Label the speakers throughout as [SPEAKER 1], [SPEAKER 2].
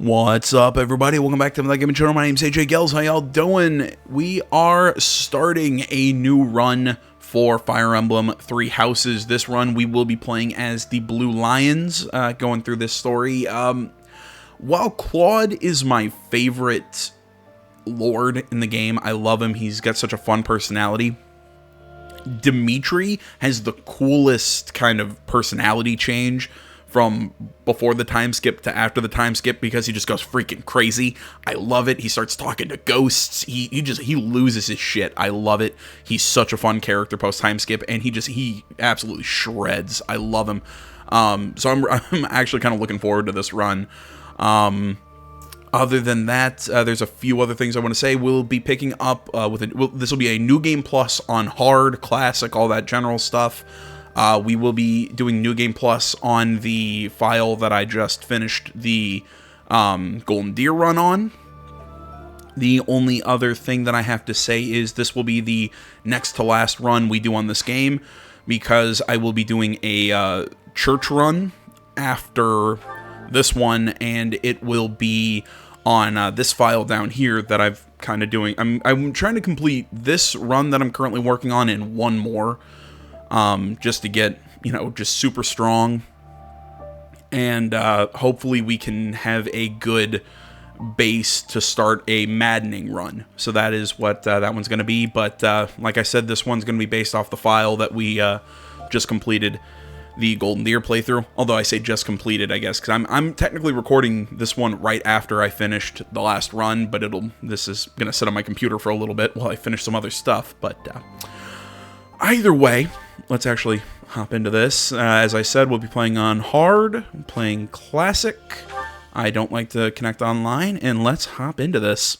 [SPEAKER 1] What's up, everybody? Welcome back to the Gaming Channel. My name's AJ Gels. How y'all doing? We are starting a new run for Fire Emblem Three Houses. This run, we will be playing as the Blue Lions, going through this story. While Claude is my favorite lord in the game, I love him. He's got such a fun personality. Dimitri has the coolest kind of personality change from before the time skip to after the time skip, because he just goes freaking crazy. I love it. He starts talking to ghosts. He loses his shit. I love it. He's such a fun character post time skip, and he absolutely shreds. I love him. So I'm actually kind of looking forward to this run. Other than that, there's a few other things I want to say. We'll be picking up this will be a new game plus on hard, classic, all that general stuff. We will be doing New Game Plus on the file that I just finished the Golden Deer run on. The only other thing that I have to say is this will be the next to last run we do on this game, because I will be doing a church run after this one, and it will be on this file down here that I've kind of doing. I'm trying to complete this run that I'm currently working on and one more. Just to get, just super strong, and hopefully we can have a good base to start a maddening run. So that is what that one's going to be, but like I said, this one's going to be based off the file that we just completed the Golden Deer playthrough, although I say just completed, I guess, because I'm technically recording this one right after I finished the last run, but this is going to sit on my computer for a little bit while I finish some other stuff, but either way, let's actually hop into this. As I said, we'll be playing on hard, playing classic. I don't like to connect online, and let's hop into this.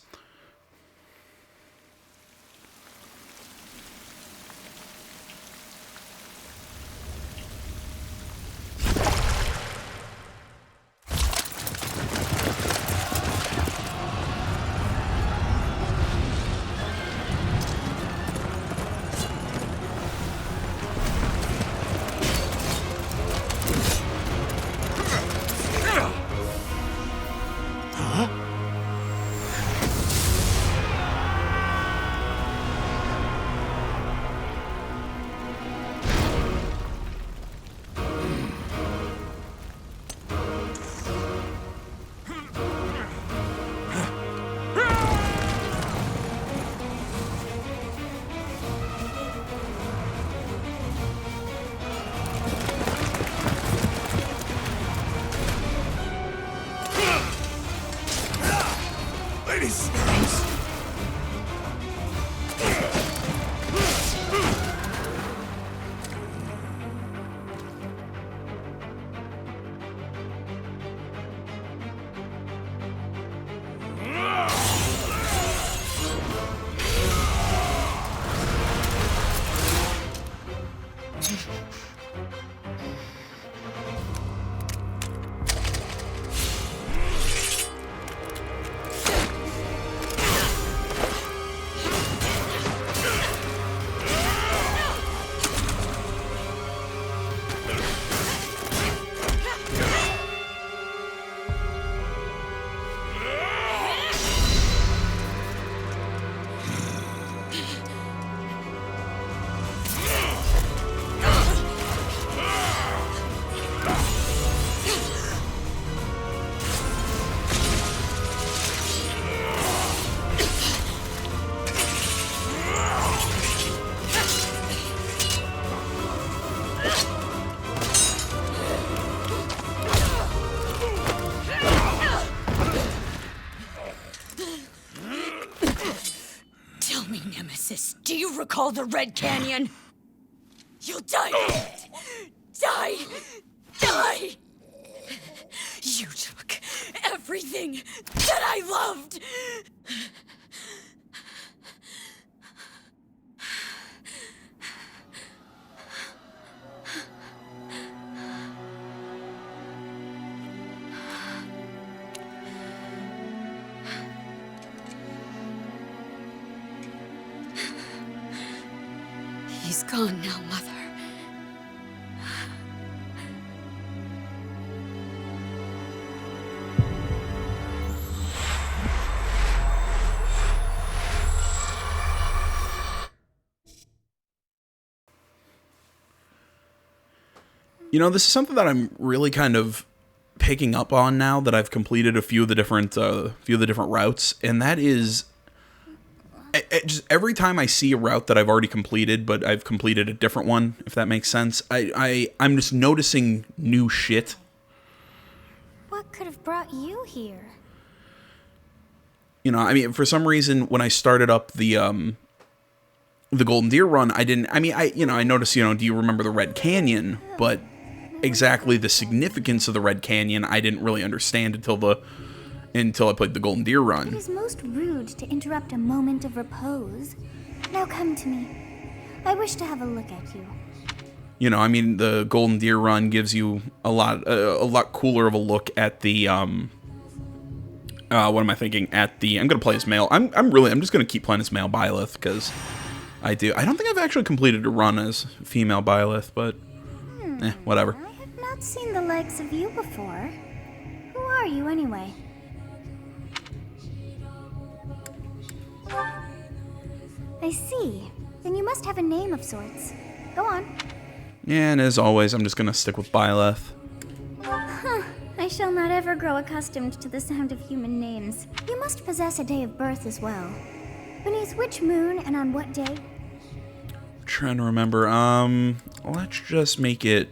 [SPEAKER 2] Do you recall the Red Canyon? You'll die! Die! Die! You took everything that I loved! He's gone now, Mother.
[SPEAKER 1] You know, this is something that I'm really kind of picking up on now that I've completed a few of the different routes, and that is just every time I see a route that I've already completed, but I've completed a different one, if that makes sense, I'm just noticing new shit.
[SPEAKER 3] What could have brought you here?
[SPEAKER 1] You know, I mean, for some reason, when I started up the Golden Deer run, I noticed, do you remember the Red Canyon? But exactly the significance of the Red Canyon, I didn't really understand until I played the Golden Deer run.
[SPEAKER 3] It is most rude to interrupt a moment of repose. Now come to me. I wish to have a look at you.
[SPEAKER 1] You know, I mean, the Golden Deer run gives you a lot cooler of a look at the what am I thinking? I'm gonna play as male. I'm just gonna keep playing as male Byleth because I don't think I've actually completed a run as female Byleth, but whatever.
[SPEAKER 3] I have not seen the likes of you before. Who are you anyway? I see. Then you must have a name of sorts. Go on.
[SPEAKER 1] Yeah, and as always, I'm just gonna stick with Byleth.
[SPEAKER 3] Huh. I shall not ever grow accustomed to the sound of human names. You must possess a day of birth as well. Beneath which moon and on what day?
[SPEAKER 1] I'm trying to remember. Let's just make it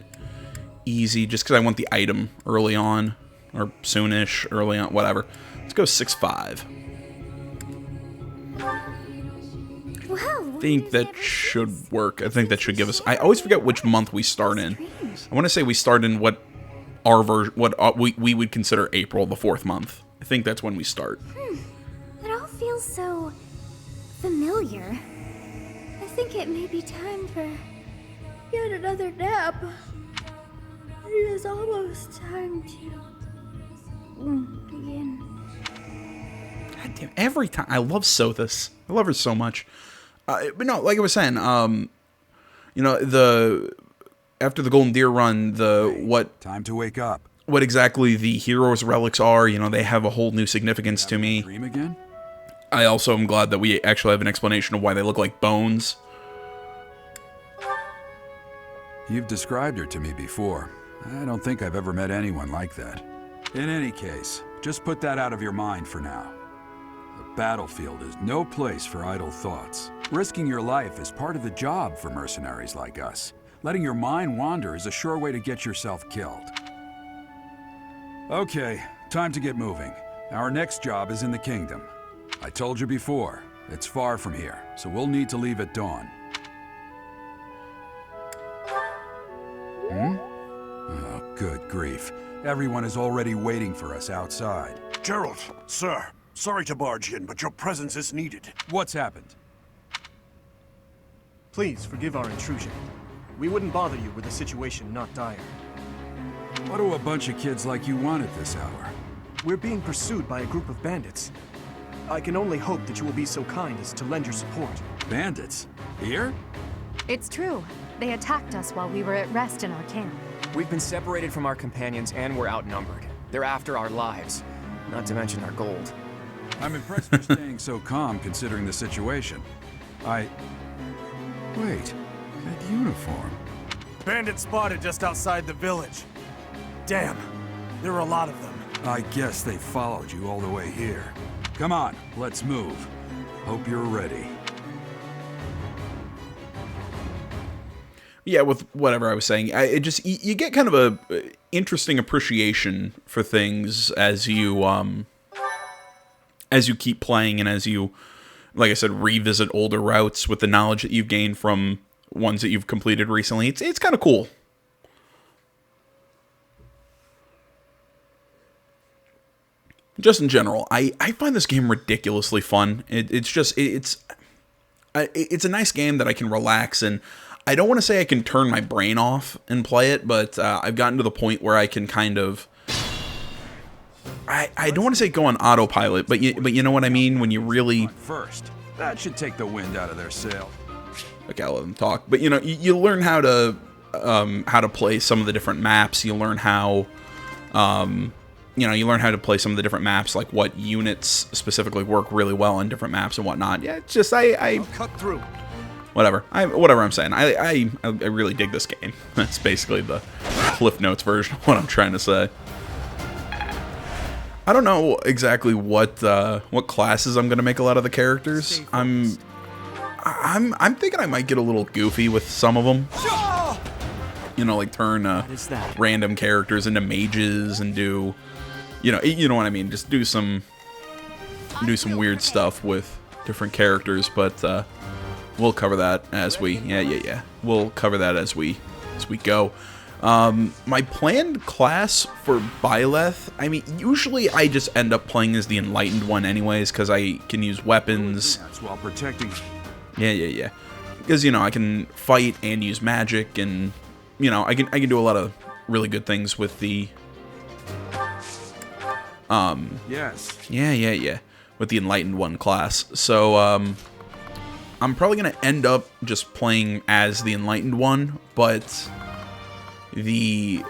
[SPEAKER 1] easy, just because I want the item early on, or soonish, early on, whatever. Let's go 6/5.
[SPEAKER 3] Wow.
[SPEAKER 1] I think that should work. I think that should give us... I always forget which month we start in. I want to say we start in what our version, we would consider April, the 4th month. I think that's when we start.
[SPEAKER 3] It all feels so familiar. I think it may be time for yet another nap. It is almost time to begin.
[SPEAKER 1] God damn, every time. I love Sothis. I love her so much. But no, like I was saying, after the Golden Deer run,
[SPEAKER 4] time to wake up.
[SPEAKER 1] What exactly the heroes' relics are, they have a whole new significance to me.
[SPEAKER 4] Dream again?
[SPEAKER 1] I also am glad that we actually have an explanation of why they look like bones.
[SPEAKER 4] You've described her to me before. I don't think I've ever met anyone like that. In any case, just put that out of your mind for now. The battlefield is no place for idle thoughts. Risking your life is part of the job for mercenaries like us. Letting your mind wander is a sure way to get yourself killed. Okay, time to get moving. Our next job is in the kingdom. I told you before, it's far from here, so we'll need to leave at dawn. Oh, good grief. Everyone is already waiting for us outside.
[SPEAKER 5] Gerald, sir, sorry to barge in, but your presence is needed.
[SPEAKER 4] What's happened?
[SPEAKER 6] Please forgive our intrusion. We wouldn't bother you were the situation not dire.
[SPEAKER 4] What do a bunch of kids like you want at this hour?
[SPEAKER 6] We're being pursued by a group of bandits. I can only hope that you will be so kind as to lend your support.
[SPEAKER 4] Bandits? Here?
[SPEAKER 7] It's true. They attacked us while we were at rest in our camp.
[SPEAKER 8] We've been separated from our companions and we're outnumbered. They're after our lives, not to mention our gold.
[SPEAKER 4] I'm impressed you're staying so calm considering the situation. Wait, that uniform.
[SPEAKER 5] Bandits spotted just outside the village. Damn, there are a lot of them.
[SPEAKER 4] I guess they followed you all the way here. Come on, let's move. Hope you're ready.
[SPEAKER 1] Yeah, with whatever I was saying, you get kind of a interesting appreciation for things as you keep playing and as you, like I said, revisit older routes with the knowledge that you've gained from ones that you've completed recently. It's kind of cool. Just in general, I find this game ridiculously fun. It's a nice game that I can relax, and I don't want to say I can turn my brain off and play it, but I've gotten to the point where I can kind of... I don't want to say go on autopilot, but you know what I mean? When you really...
[SPEAKER 4] First, that should take the wind out of their sail.
[SPEAKER 1] Okay, I'll let them talk. But, you learn how to play some of the different maps. You learn how... you learn how to play some of the different maps, like what units specifically work really well on different maps and whatnot. Yeah, it's just,
[SPEAKER 6] I'll cut through.
[SPEAKER 1] whatever. Whatever I'm saying. I really dig this game. That's basically the Cliff Notes version of what I'm trying to say. I don't know exactly what classes I'm gonna make a lot of the characters. I'm thinking I might get a little goofy with some of them. You know, like turn random characters into mages and do, you know what I mean. Just do some weird stuff with different characters. But we'll cover that as we We'll cover that as we go. My planned class for Byleth, I mean, usually I just end up playing as the Enlightened one anyways, because I can use weapons.
[SPEAKER 4] That's while protecting.
[SPEAKER 1] Yeah. Because, you know, I can fight and use magic, and, you know, I can do a lot of really good things with the...
[SPEAKER 4] Yes.
[SPEAKER 1] Yeah. With the Enlightened one class. So, I'm probably going to end up just playing as the Enlightened one, but... the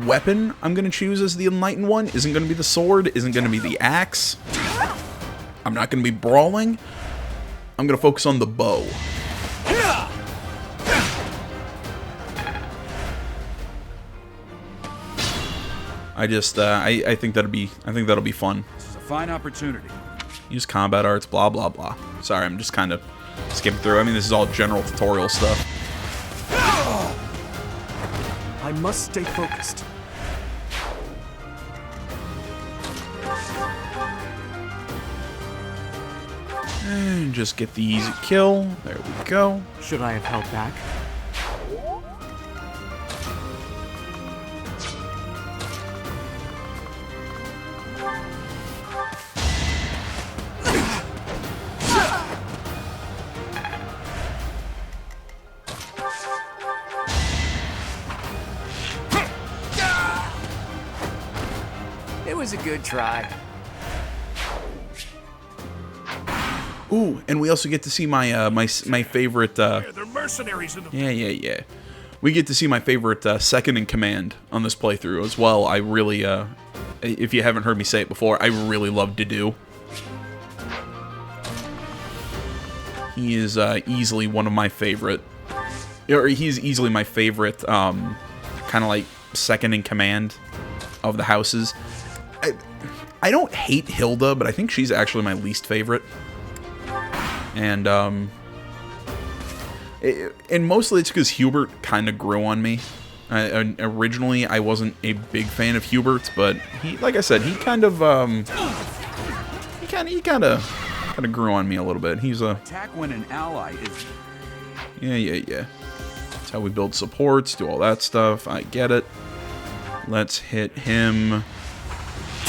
[SPEAKER 1] weapon I'm going to choose as the Enlightened one isn't going to be the sword, isn't going to be the axe. I'm not going to be brawling. I'm going to focus on the bow. I think that'll be fun.
[SPEAKER 4] This is a fine opportunity.
[SPEAKER 1] Use combat arts, blah blah blah. Sorry, I'm just kind of skipping through. I mean, this is all general tutorial stuff.
[SPEAKER 6] I must stay focused.
[SPEAKER 1] And just get the easy kill. There we go.
[SPEAKER 5] Should I have held back?
[SPEAKER 8] It was a good try.
[SPEAKER 1] Ooh, and we also get to see my my favorite.
[SPEAKER 5] They're mercenaries in the...
[SPEAKER 1] Yeah. We get to see my favorite second in command on this playthrough as well. I really, if you haven't heard me say it before, I really love Dedue. He is easily one of my favorite. Or he's easily my favorite, kind of like second in command of the houses. I don't hate Hilda, but I think she's actually my least favorite. And mostly it's because Hubert kind of grew on me. Originally, I wasn't a big fan of Hubert, but he, like I said, he kind of grew on me a little bit. He's a
[SPEAKER 4] attack when an ally is.
[SPEAKER 1] Yeah. That's how we build supports, do all that stuff. I get it. Let's hit him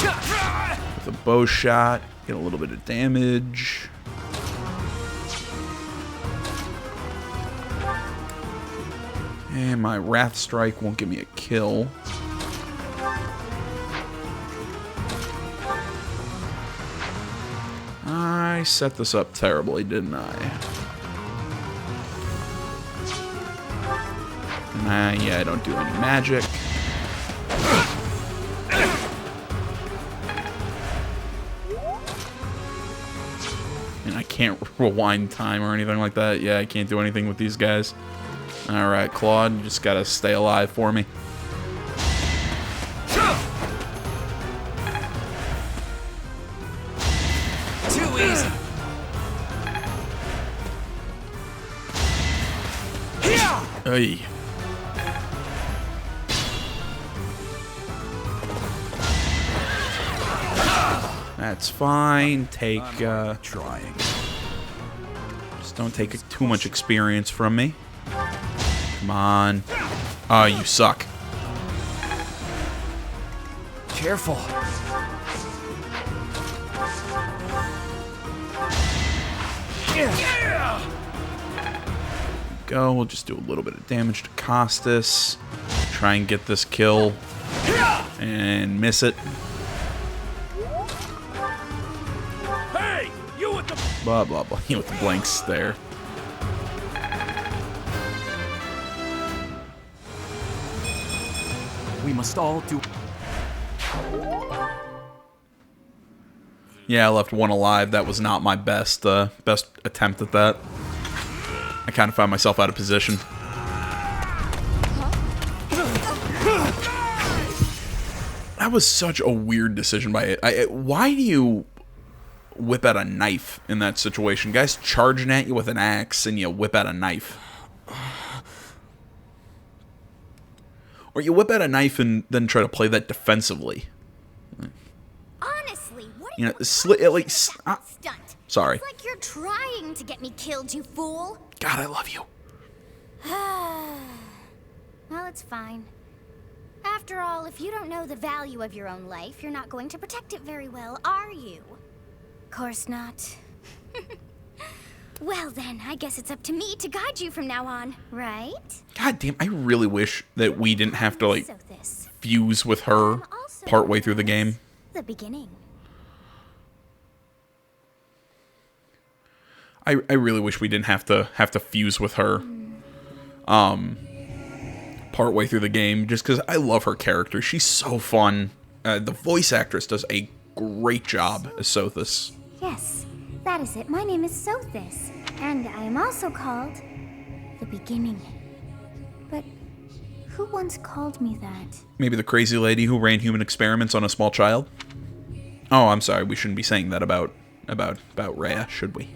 [SPEAKER 1] with a bow shot. Get a little bit of damage. And my Wrath Strike won't give me a kill. I set this up terribly, didn't I? Yeah, I don't do any magic. And I can't rewind time or anything like that. Yeah, I can't do anything with these guys. Alright, Claude, you just gotta stay alive for me.
[SPEAKER 8] Too easy.
[SPEAKER 1] Hey. That's fine. Take,
[SPEAKER 4] Trying.
[SPEAKER 1] just don't take too much experience from me. Come on. Oh, you suck.
[SPEAKER 8] Careful.
[SPEAKER 1] Go. We'll just do a little bit of damage to Costas. Try and get this kill. And miss it.
[SPEAKER 5] Hey, you with the...
[SPEAKER 1] Blah, blah, blah. You with the blanks there.
[SPEAKER 6] We must all do...
[SPEAKER 1] Yeah, I left one alive. That was not my best best attempt at that. I kind of found myself out of position. That was such a weird decision by it. Why do you whip out a knife in that situation? Guys charging at you with an axe and you whip out a knife. Or you whip out a knife and then try to play that defensively.
[SPEAKER 3] Honestly, what
[SPEAKER 1] You know,
[SPEAKER 3] stunt?
[SPEAKER 1] sorry.
[SPEAKER 3] It's like you're trying to get me killed, you fool.
[SPEAKER 1] God, I love you.
[SPEAKER 3] Well, it's fine. After all, if you don't know the value of your own life, you're not going to protect it very well, are you? Course not. Well then, I guess it's up to me to guide you from now on, right?
[SPEAKER 1] God damn, I really wish that we didn't have to, like,
[SPEAKER 3] So this.
[SPEAKER 1] fuse with her partway through the game.
[SPEAKER 3] The beginning.
[SPEAKER 1] I really wish we didn't have to fuse with her partway through the game, just because I love her character. She's so fun. The voice actress does a great job as Sothis.
[SPEAKER 3] Yes, that is it. My name is Sothis, and I am also called the Beginning. But who once called me that?
[SPEAKER 1] Maybe the crazy lady who ran human experiments on a small child? Oh, I'm sorry. We shouldn't be saying that about Rhea, should we?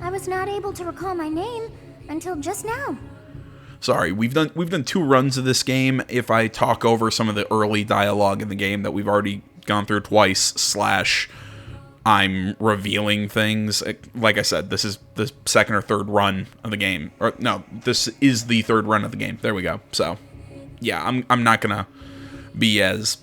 [SPEAKER 3] I was not able to recall my name until just now.
[SPEAKER 1] Sorry, we've done 2 runs of this game. If I talk over some of the early dialogue in the game that we've already gone through twice, / I'm revealing things. Like I said, this is the 2nd or 3rd run of the game. Or no, this is the 3rd run of the game. There we go. So, yeah, I'm not gonna be as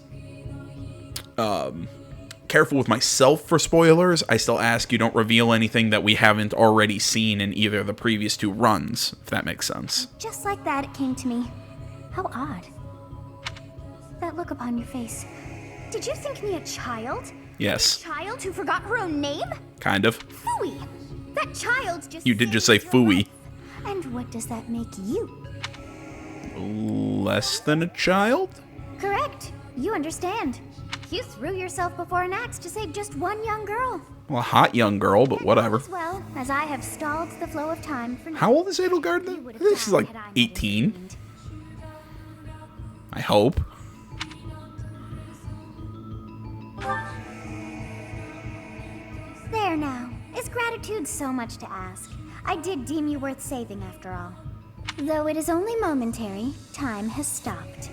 [SPEAKER 1] careful with myself for spoilers. I still ask you don't reveal anything that we haven't already seen in either of the previous 2 runs, if that makes sense.
[SPEAKER 3] Just like that, it came to me. How odd. That look upon your face. Did you think me a child?
[SPEAKER 1] Yes.
[SPEAKER 3] A child who forgot her own name?
[SPEAKER 1] Kind of.
[SPEAKER 3] Phooey! That child just...
[SPEAKER 1] You did just say
[SPEAKER 3] saved your
[SPEAKER 1] phooey.
[SPEAKER 3] life. And what does that make you?
[SPEAKER 1] Less than a child?
[SPEAKER 3] Correct. You understand. You threw yourself before an axe to save just one young girl.
[SPEAKER 1] Well, a hot young girl, but whatever.
[SPEAKER 3] As well, as I have stalled the flow of time for now.
[SPEAKER 1] How old is Edelgard
[SPEAKER 3] You
[SPEAKER 1] then?
[SPEAKER 3] would have
[SPEAKER 1] This is
[SPEAKER 3] died
[SPEAKER 1] like
[SPEAKER 3] had I not
[SPEAKER 1] 18.
[SPEAKER 3] intervened.
[SPEAKER 1] I hope.
[SPEAKER 3] There now. Is gratitude so much to ask? I did deem you worth saving after all. Though it is only momentary, time has stopped.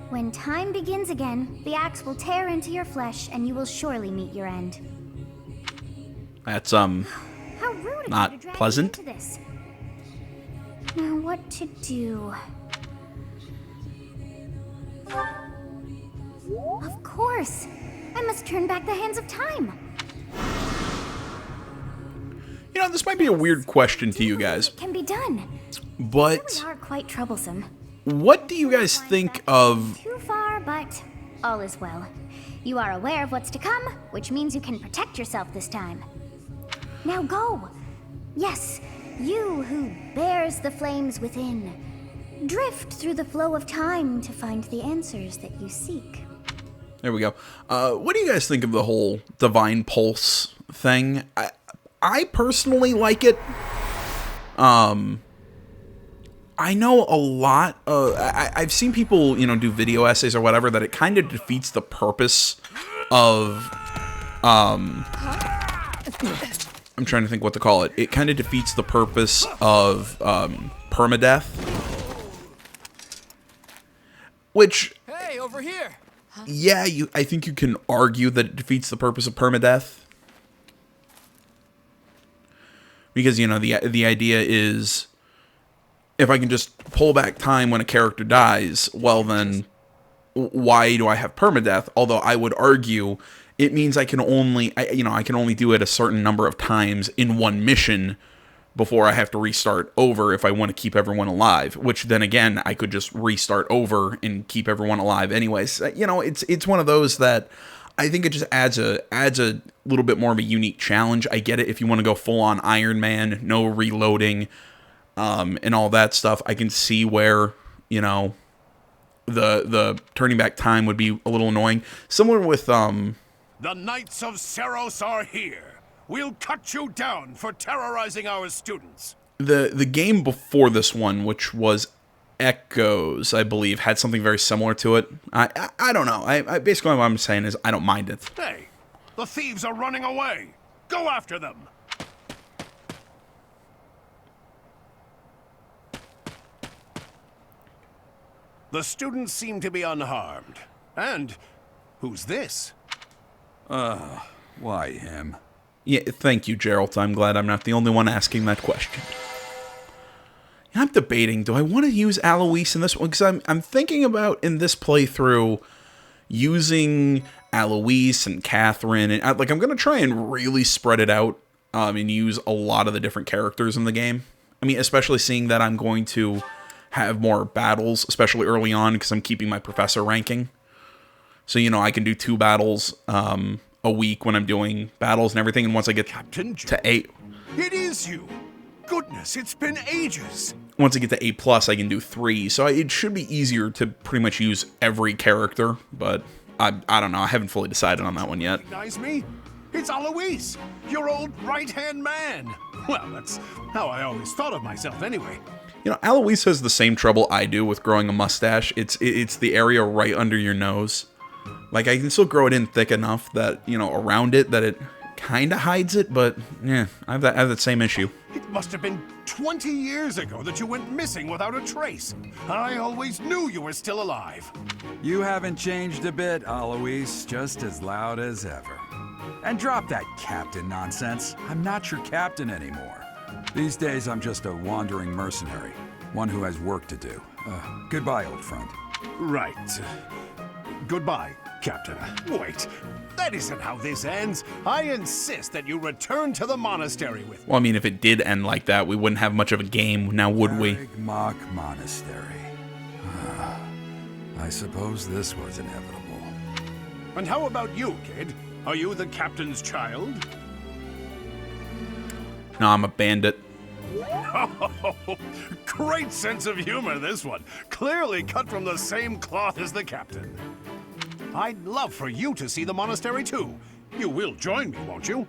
[SPEAKER 3] When time begins again, the axe will tear into your flesh and you will surely meet your end.
[SPEAKER 1] That's,
[SPEAKER 3] How rude of
[SPEAKER 1] Not
[SPEAKER 3] you to drag
[SPEAKER 1] pleasant.
[SPEAKER 3] me into this. Now what to do? Of course! I must turn back the hands of time!
[SPEAKER 1] You know, this might be a weird question to you guys,
[SPEAKER 3] It can be done.
[SPEAKER 1] but
[SPEAKER 3] Really are quite troublesome.
[SPEAKER 1] what do you guys think of...
[SPEAKER 3] Too far, but all is well. You are aware of what's to come, which means you can protect yourself this time. Now go! Yes, you who bears the flames within. Drift through the flow of time to find the answers that you seek.
[SPEAKER 1] There we go. What do you guys think of the whole Divine Pulse thing? I personally like it. I know a lot of... I've seen people, you know, do video essays or whatever that it kind of defeats the purpose of... I'm trying to think what to call it. It kind of defeats the purpose of permadeath. Which...
[SPEAKER 8] Hey, over here!
[SPEAKER 1] Yeah, I think you can argue that it defeats the purpose of permadeath. Because, you know, the idea is, if I can just pull back time when a character dies, well then, why do I have permadeath? Although I would argue it means I can only do it a certain number of times in one mission before I have to restart over if I want to keep everyone alive. Which then again, I could just restart over and keep everyone alive anyways. You know, it's one of those that I think it just adds a little bit more of a unique challenge. I get it if you want to go full on Iron Man, no reloading, and all that stuff. I can see where, you know, the turning back time would be a little annoying. Similar with
[SPEAKER 9] The Knights of Seros are here. we'll cut you down for terrorizing our students.
[SPEAKER 1] The game before this one, which was Echoes, I believe, had something very similar to it. I don't know. I basically what I'm saying is I don't mind it.
[SPEAKER 9] Hey, the thieves are running away. Go after them. The students seem to be unharmed. And who's this?
[SPEAKER 4] Why him?
[SPEAKER 1] Yeah, thank you, Gerald. I'm glad I'm not the only one asking that question. I'm debating, do I want to use Alois in this one? Because I'm thinking about, in this playthrough, using Alois and Catherine. And I'm going to try and really spread it out and use a lot of the different characters in the game. I mean, especially seeing that I'm going to have more battles, especially early on, because I'm keeping my professor ranking. So, you know, I can do 2 battles a week when I'm doing battles and everything. And once I get to 8...
[SPEAKER 9] It is you! Goodness, it's been ages!
[SPEAKER 1] Once I get to 8+, I can do 3. So it should be easier to pretty much use every character. But I don't know. I haven't fully decided on that one yet.
[SPEAKER 9] Recognize me? It's Alois, your old right-hand man. Well, that's how I always thought of myself anyway.
[SPEAKER 1] You know, Alois has the same trouble I do with growing a mustache. It's the area right under your nose. Like, I can still grow it in thick enough that, you know, around it, that it kind of hides it, but, yeah, I have that same issue.
[SPEAKER 9] It must have been 20 years ago that you went missing without a trace. I always knew you were still alive.
[SPEAKER 4] You haven't changed a bit, Alois. Just as loud as ever. And drop that captain nonsense. I'm not your captain anymore. These days, I'm just a wandering mercenary. One who has work to do. Goodbye, old friend.
[SPEAKER 9] Right. Goodbye, Captain. Wait, that isn't how this ends. I insist that you return to the monastery with me.
[SPEAKER 1] Well, I mean, if it did end like that, we wouldn't have much of a game, now would we?
[SPEAKER 4] Mock Monastery. I suppose this was inevitable.
[SPEAKER 9] And how about you, kid? Are you the captain's child?
[SPEAKER 1] No, I'm a bandit.
[SPEAKER 9] Oh, great sense of humor, this one. Clearly cut from the same cloth as the captain. I'd love for you to see the monastery, too. You will join me, won't you?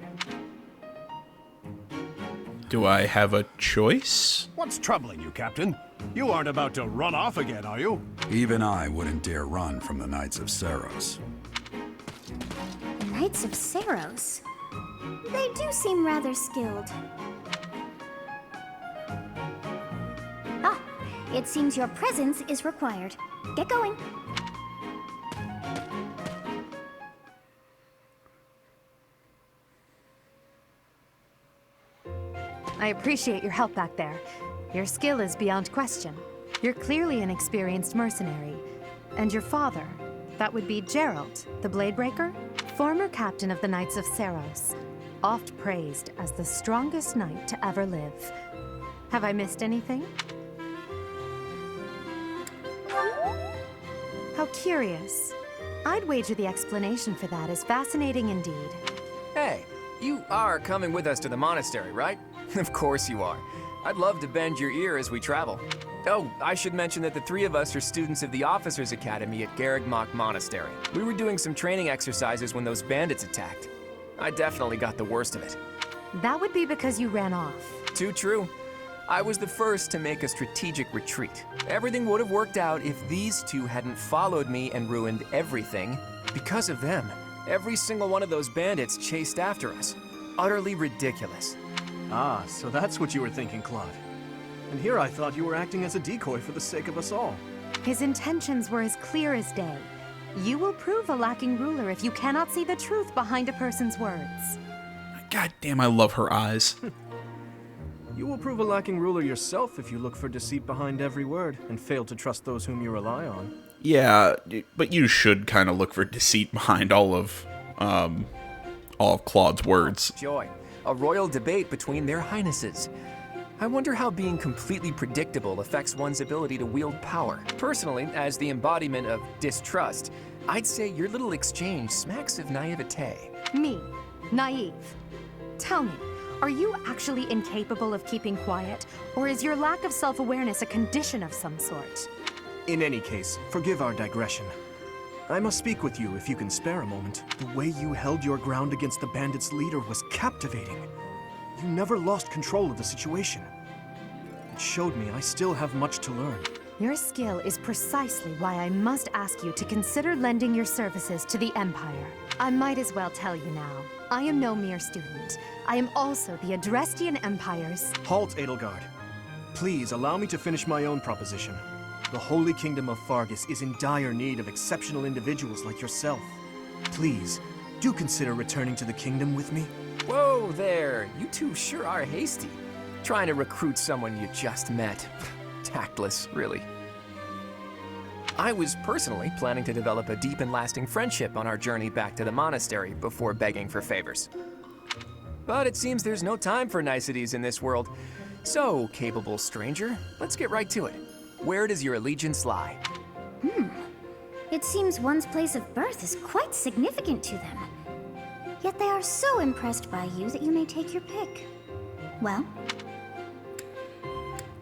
[SPEAKER 1] Do I have a choice?
[SPEAKER 9] What's troubling you, Captain? You aren't about to run off again, are you?
[SPEAKER 4] Even I wouldn't dare run from the Knights of Saros.
[SPEAKER 3] The Knights of Saros? They do seem rather skilled. Ah, it seems your presence is required. Get going.
[SPEAKER 7] I appreciate your help back there. Your skill is beyond question. You're clearly an experienced mercenary. And your father, that would be Gerald, the Bladebreaker, former captain of the Knights of Saros, oft praised as the strongest knight to ever live. Have I missed anything? How curious. I'd wager the explanation for that is fascinating indeed.
[SPEAKER 8] Hey, you are coming with us to the monastery, right? Of course you are. I'd love to bend your ear as we travel. Oh, I should mention that the 3 of us are students of the Officers Academy at Garrigmock Monastery. We were doing some training exercises when those bandits attacked. I definitely got the worst of it.
[SPEAKER 7] That would be because you ran off.
[SPEAKER 8] Too true. I was the first to make a strategic retreat. Everything would have worked out if these 2 hadn't followed me and ruined everything. Because of them, every single one of those bandits chased after us. Utterly ridiculous.
[SPEAKER 6] Ah, so that's what you were thinking, Claude. And here I thought you were acting as a decoy for the sake of us all.
[SPEAKER 7] His intentions were as clear as day. You will prove a lacking ruler if you cannot see the truth behind a person's words.
[SPEAKER 1] God damn, I love her eyes.
[SPEAKER 6] You will prove a lacking ruler yourself if you look for deceit behind every word and fail to trust those whom you rely on.
[SPEAKER 1] Yeah, but you should kind of look for deceit behind all of Claude's words.
[SPEAKER 8] Joy. A royal debate between their highnesses. I wonder how being completely predictable affects one's ability to wield power. Personally, as the embodiment of distrust, I'd say your little exchange smacks of naivete.
[SPEAKER 7] Me? Naive? Tell me, are you actually incapable of keeping quiet, or is your lack of self-awareness a condition of some sort?
[SPEAKER 6] In any case, forgive our digression. I must speak with you if you can spare a moment. The way you held your ground against the bandits' leader was captivating. You never lost control of the situation. It showed me I still have much to learn.
[SPEAKER 7] Your skill is precisely why I must ask you to consider lending your services to the Empire. I might as well tell you now. I am no mere student. I am also the Adrestian Empire's...
[SPEAKER 6] Halt, Edelgard. Please allow me to finish my own proposition. The Holy Kingdom of Fargus is in dire need of exceptional individuals like yourself. Please, do consider returning to the kingdom with me.
[SPEAKER 8] Whoa there, you two sure are hasty. Trying to recruit someone you just met. Tactless, really. I was personally planning to develop a deep and lasting friendship on our journey back to the monastery before begging for favors. But it seems there's no time for niceties in this world. So, capable stranger, let's get right to it. Where does your allegiance lie?
[SPEAKER 3] It seems one's place of birth is quite significant to them. Yet they are so impressed by you that you may take your pick. Well?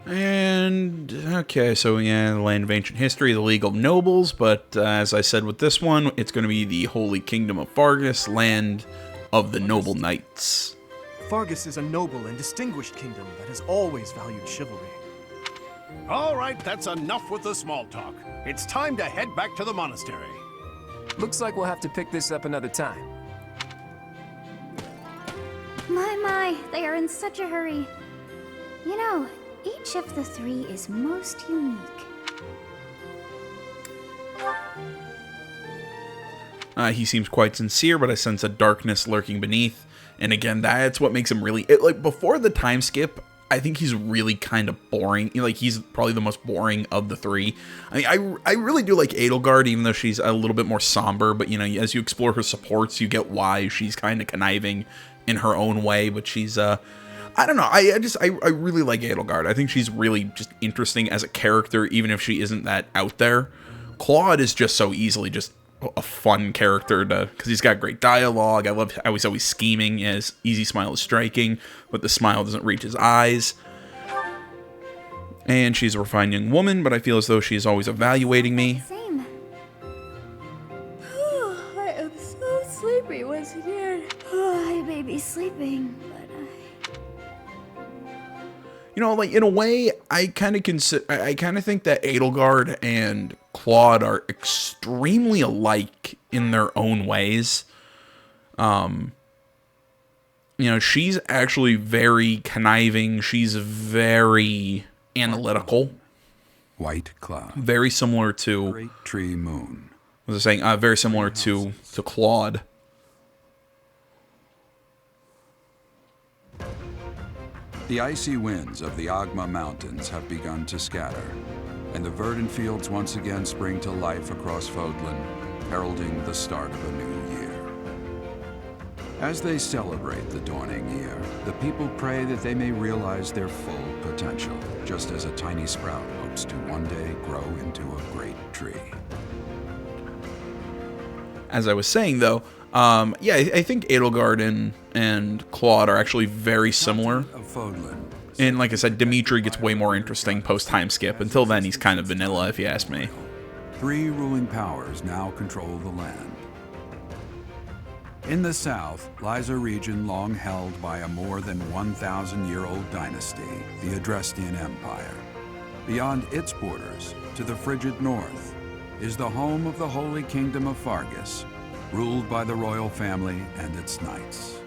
[SPEAKER 1] And, okay, so yeah, the Land of Ancient History, the League of Nobles, but as I said with this one, it's going to be the Holy Kingdom of Fargus, Land of the Noble Knights.
[SPEAKER 6] Fargus is a noble and distinguished kingdom that has always valued chivalry.
[SPEAKER 9] All right, that's enough with the small talk. It's time to head back to the monastery.
[SPEAKER 8] Looks like we'll have to pick this up another time.
[SPEAKER 3] My, they are in such a hurry. You know, each of the three is most unique.
[SPEAKER 1] He seems quite sincere, but I sense a darkness lurking beneath. And again, that's what makes him really... like, before the time skip, I think he's really kind of boring. You know, like, he's probably the most boring of the three. I mean, I really do like Edelgard, even though she's a little bit more somber. But, you know, as you explore her supports, you get why she's kind of conniving in her own way. But she's, I don't know. I really like Edelgard. I think she's really just interesting as a character, even if she isn't that out there. Claude is just so easily just a fun character to, because he's got great dialogue. I love how he's always scheming. His easy smile is striking, but the smile doesn't reach his eyes. And she's a refined young woman, but I feel as though she's always evaluating me.
[SPEAKER 3] Same. I am so sleepy once again. I may be sleeping, but
[SPEAKER 1] You know, like, in a way, I kind of think that Edelgard and Claude are extremely alike in their own ways. You know, she's actually very conniving. She's very analytical.
[SPEAKER 4] White cloud.
[SPEAKER 1] Very similar to...
[SPEAKER 4] Great tree moon.
[SPEAKER 1] Was I saying? Very similar to Claude.
[SPEAKER 4] The icy winds of the Agma Mountains have begun to scatter, and the verdant fields once again spring to life across Fodlan, heralding the start of a new year. As they celebrate the dawning year, the people pray that they may realize their full potential, just as a tiny sprout hopes to one day grow into a great tree.
[SPEAKER 1] As I was saying, though, yeah, I think Edelgard and Claude are actually very similar. And like I said, Dimitri gets way more interesting post-time skip. Until then, he's kind of vanilla, if you ask me.
[SPEAKER 4] 3 ruling powers now control the land. In the south lies a region long held by a more than 1,000-year-old dynasty, the Adrestian Empire. Beyond its borders, to the frigid north, is the home of the Holy Kingdom of Fargus, ruled by the royal family and its knights.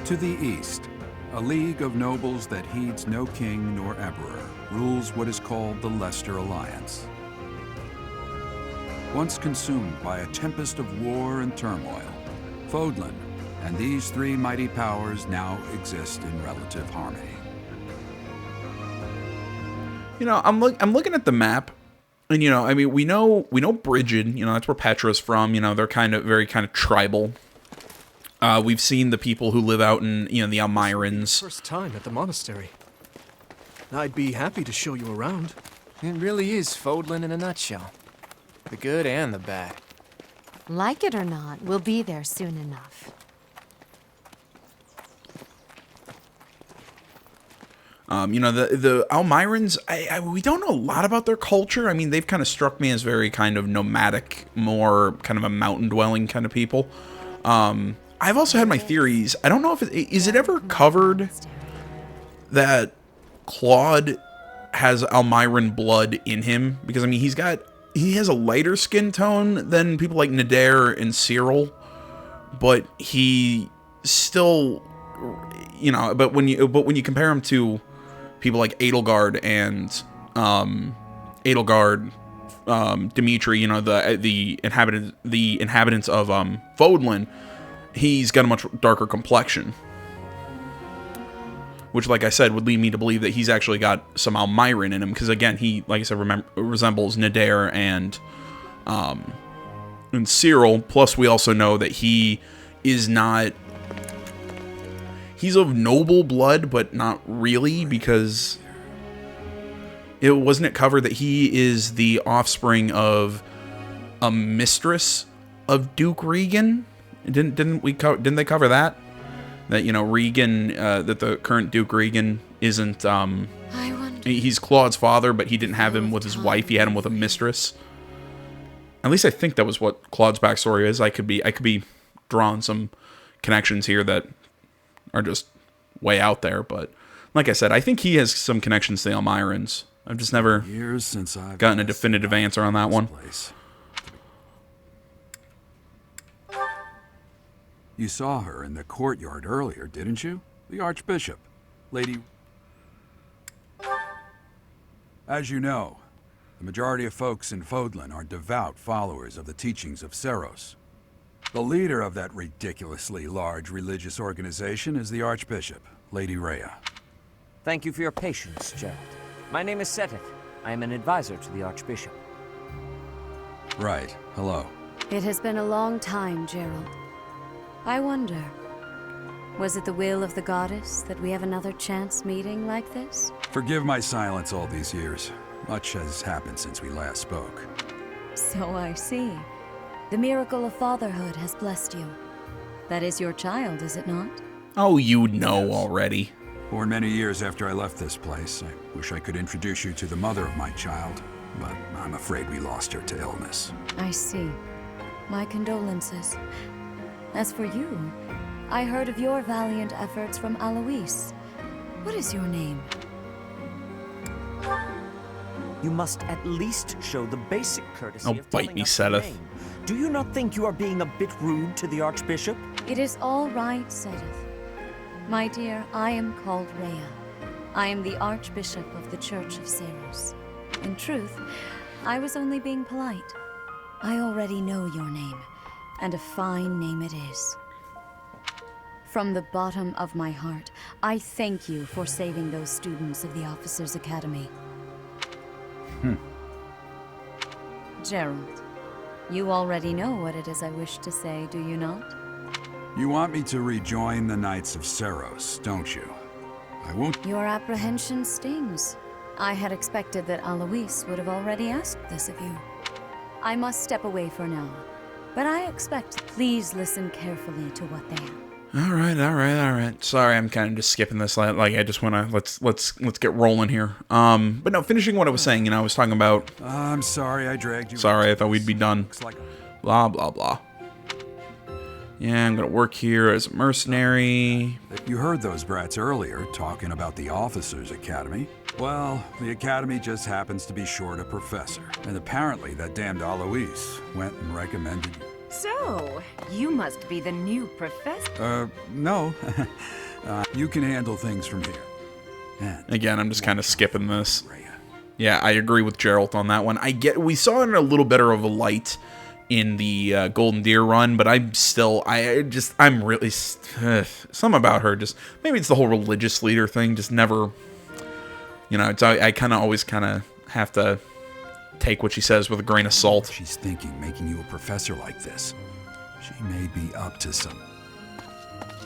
[SPEAKER 4] To the east, a league of nobles that heeds no king nor emperor rules what is called the Leicester Alliance. Once consumed by a tempest of war and turmoil, Fodlan and these 3 mighty powers now exist in relative harmony.
[SPEAKER 1] You know, I'm looking at the map, and you know, I mean, we know Brigid. You know, that's where Petra's from. You know, they're very kind of tribal. We've seen the people who live out in, you know, the Almirans.
[SPEAKER 6] First time at the monastery. I'd be happy to show you around.
[SPEAKER 8] It really is Fodlan in a nutshell. The good and the bad.
[SPEAKER 7] Like it or not, we'll be there soon enough.
[SPEAKER 1] You know, the Almirans, we don't know a lot about their culture. I mean, they've kind of struck me as very kind of nomadic, more kind of a mountain-dwelling kind of people. I've also had my theories. I don't know if is it ever covered that Claude has Almiran blood in him, because I mean he has a lighter skin tone than people like Nader and Cyril, but he still, you know, but when you compare him to people like Edelgard and Dimitri, you know, the inhabitants of Fodlan, he's got a much darker complexion. Which, like I said, would lead me to believe that he's actually got some Almiran in him. Because, again, he, like I said, resembles Nader and Cyril. Plus, we also know that he is not... He's of noble blood, but not really, because... Wasn't it covered that he is the offspring of a mistress of Duke Regan? Didn't they cover that? That, you know, Regan, that the current Duke Regan isn't, he's Claude's father, but he didn't have him with his wife, he had him with a mistress. At least I think that was what Claude's backstory is. I could be drawing some connections here that are just way out there, but like I said, I think he has some connections to the Almirans. I've just never gotten a definitive answer on that one.
[SPEAKER 4] You saw her in the courtyard earlier, didn't you? The Archbishop, Lady... As you know, the majority of folks in Fodlan are devout followers of the teachings of Seros. The leader of that ridiculously large religious organization is the Archbishop, Lady Rhea.
[SPEAKER 10] Thank you for your patience, Gerald. My name is Seteth. I am an advisor to the Archbishop.
[SPEAKER 4] Right. Hello.
[SPEAKER 7] It has been a long time, Gerald. I wonder, was it the will of the goddess that we have another chance meeting like this?
[SPEAKER 4] Forgive my silence all these years. Much has happened since we last spoke.
[SPEAKER 7] So I see. The miracle of fatherhood has blessed you. That is your child, is it not?
[SPEAKER 1] Oh, you know already.
[SPEAKER 4] Born many years after I left this place, I wish I could introduce you to the mother of my child, but I'm afraid we lost her to illness.
[SPEAKER 7] I see. My condolences. As for you, I heard of your valiant efforts from Alois. What is your name?
[SPEAKER 10] You must at least show the basic courtesy
[SPEAKER 1] Oh,
[SPEAKER 10] of
[SPEAKER 1] bite
[SPEAKER 10] telling
[SPEAKER 1] me,
[SPEAKER 10] us your
[SPEAKER 1] Seteth.
[SPEAKER 10] name. Do you not think you are being a bit rude to the Archbishop?
[SPEAKER 7] It is all right, Seteth. My dear, I am called Rhea. I am the Archbishop of the Church of Seros. In truth, I was only being polite. I already know your name, and a fine name it is. From the bottom of my heart, I thank you for saving those students of the Officers' Academy. Gerald, you already know what it is I wish to say, do you not?
[SPEAKER 4] You want me to rejoin the Knights of Seros, don't you? I won't...
[SPEAKER 7] Your apprehension stings. I had expected that Alois would have already asked this of you. I must step away for now, but I expect... Please listen carefully to what they have.
[SPEAKER 1] All right. Sorry, I'm kind of just skipping this. Like, I just want to let's get rolling here. But no, finishing what I was saying. You know, I was talking about.
[SPEAKER 4] I'm sorry I dragged you.
[SPEAKER 1] Sorry, I thought we'd be done. Blah blah blah. Yeah, I'm gonna work here as a mercenary.
[SPEAKER 4] You heard those brats earlier talking about the Officers' Academy. Well, the Academy just happens to be short a professor, and apparently that damned Alois went and recommended you.
[SPEAKER 11] So, you must be the new professor.
[SPEAKER 4] No. You can handle things from here. And
[SPEAKER 1] again, I'm just kind of skipping this. Yeah, I agree with Gerald on that one. We saw it in a little better of a light in the Golden Deer run, but I'm really something about her. Just maybe it's the whole religious leader thing. Just never, you know. I kind of always have to take what she says with a grain of salt.
[SPEAKER 4] She's thinking making you a professor like this. She may be up to some...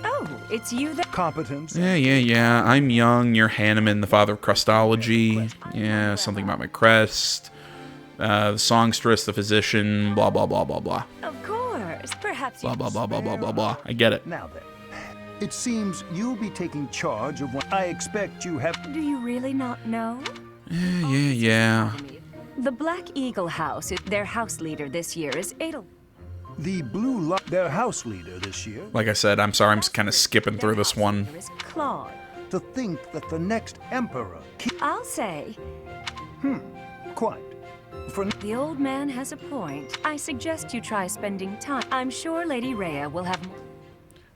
[SPEAKER 11] Oh, it's you that...
[SPEAKER 5] Competence.
[SPEAKER 1] Yeah. I'm young. You're Hanneman, the father of crestology. Yeah, something about my crest. The songstress, the physician, blah, blah, blah, blah, blah.
[SPEAKER 11] Of course. Perhaps
[SPEAKER 1] blah, blah, blah, blah, blah, blah, blah. I get it.
[SPEAKER 5] Now then,
[SPEAKER 12] It seems you'll be taking charge of what I expect you have.
[SPEAKER 11] Do you really not know?
[SPEAKER 1] Yeah.
[SPEAKER 11] The Black Eagle House, their house leader this year is Adel.
[SPEAKER 12] The Blue Light, their house leader this year.
[SPEAKER 1] Like I said, I'm sorry, I'm just kind of skipping through this one.
[SPEAKER 11] There is Claude.
[SPEAKER 12] To think that the next emperor.
[SPEAKER 11] I'll say.
[SPEAKER 12] Quite. For
[SPEAKER 11] The old man has a point. I suggest you try spending time. I'm sure Lady Rhea will have more.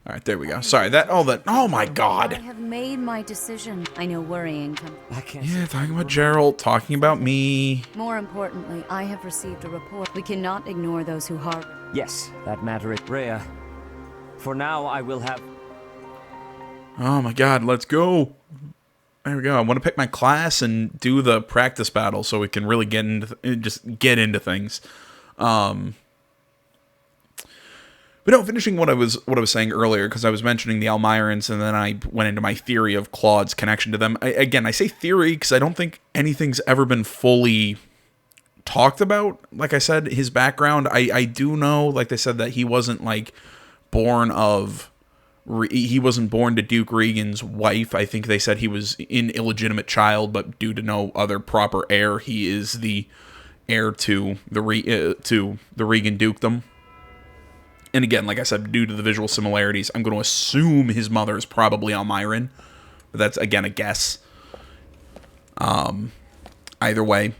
[SPEAKER 1] All right, there we go. Sorry, oh my
[SPEAKER 2] I
[SPEAKER 1] God.
[SPEAKER 2] have made my decision. I know worrying comes.
[SPEAKER 10] I can't.
[SPEAKER 1] Yeah, talking about Gerald, talking about me.
[SPEAKER 2] More importantly, I have received a report. We cannot ignore those who harbor.
[SPEAKER 10] Yes, that matter is Rhea. For now, I will have.
[SPEAKER 1] Oh my God, let's go. There we go. I want to pick my class and do the practice battle so we can really get into things. But no, finishing what I was saying earlier, because I was mentioning the Almirans, and then I went into my theory of Claude's connection to them. I say theory because I don't think anything's ever been fully talked about. Like I said, his background, I do know, like they said, that he wasn't like he wasn't born to Duke Regan's wife. I think they said he was an illegitimate child, but due to no other proper heir, he is the heir to the Regan dukedom. And again, like I said, due to the visual similarities, I'm going to assume his mother is probably Almiran. But that's, again, a guess. Either way.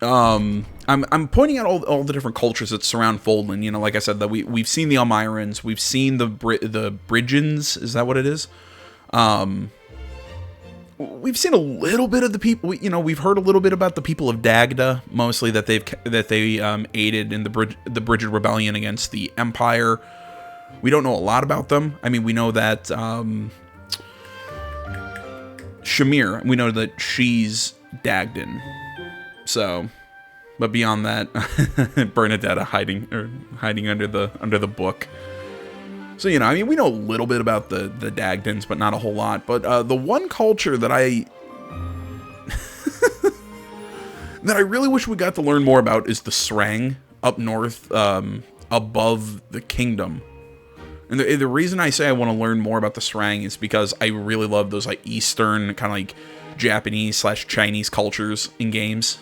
[SPEAKER 1] I'm pointing out all the different cultures that surround Foldland. You know, like I said, that we've seen the Almirans, we've seen the Bridgens. Is that what it is? We've seen a little bit of the people. You know, we've heard a little bit about the people of Dagda, mostly that they aided in the Bridget Rebellion against the Empire. We don't know a lot about them. I mean, we know that Shamir. We know that she's Dagdan. So, but beyond that, Bernadetta hiding under the book. So, you know, I mean, we know a little bit about the Dagdans, but not a whole lot. But the one culture that I really wish we got to learn more about is the Srang up north, above the kingdom. And the reason I say I want to learn more about the Srang is because I really love those like Eastern kind of like Japanese/Chinese cultures in games.